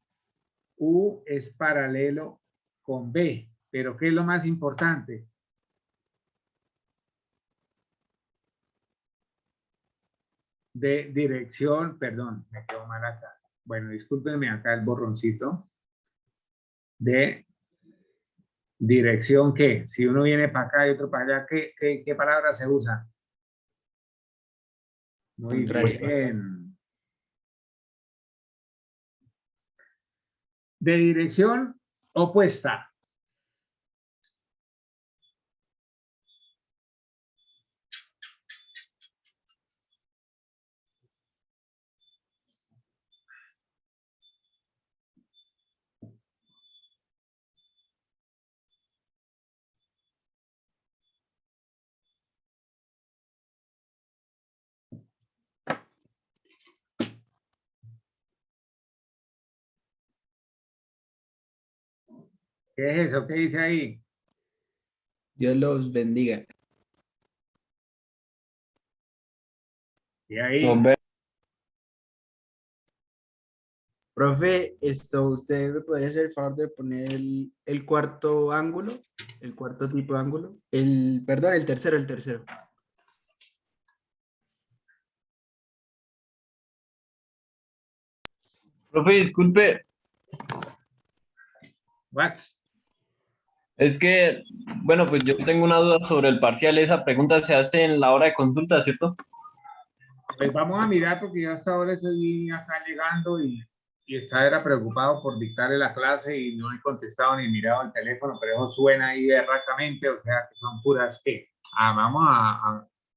A: U es paralelo con B. Pero ¿qué es lo más importante? De dirección, perdón, me quedó mal acá. Bueno, discúlpenme acá el borroncito. De dirección, ¿qué? Si uno viene para acá y otro para allá, ¿qué palabra se usa? Muy
C: Contrario.
A: bien. De dirección opuesta. ¿Qué es eso? ¿Qué dice ahí?
C: Dios los bendiga.
A: Y ahí,
E: Hombre,
C: Profe, ¿usted me podría hacer el favor de poner el cuarto ángulo? El cuarto tipo de ángulo. Perdón, el tercero.
E: profe, disculpe,
A: what's?
E: es que, bueno, pues yo tengo una duda sobre el parcial. Esa pregunta se hace en la hora de consulta, ¿cierto?
A: Pues vamos a mirar porque yo hasta ahora estoy acá llegando y estaba preocupado por dictarle la clase y no he contestado ni mirado el teléfono, pero eso suena ahí berracamente, o sea que son puras que. Vamos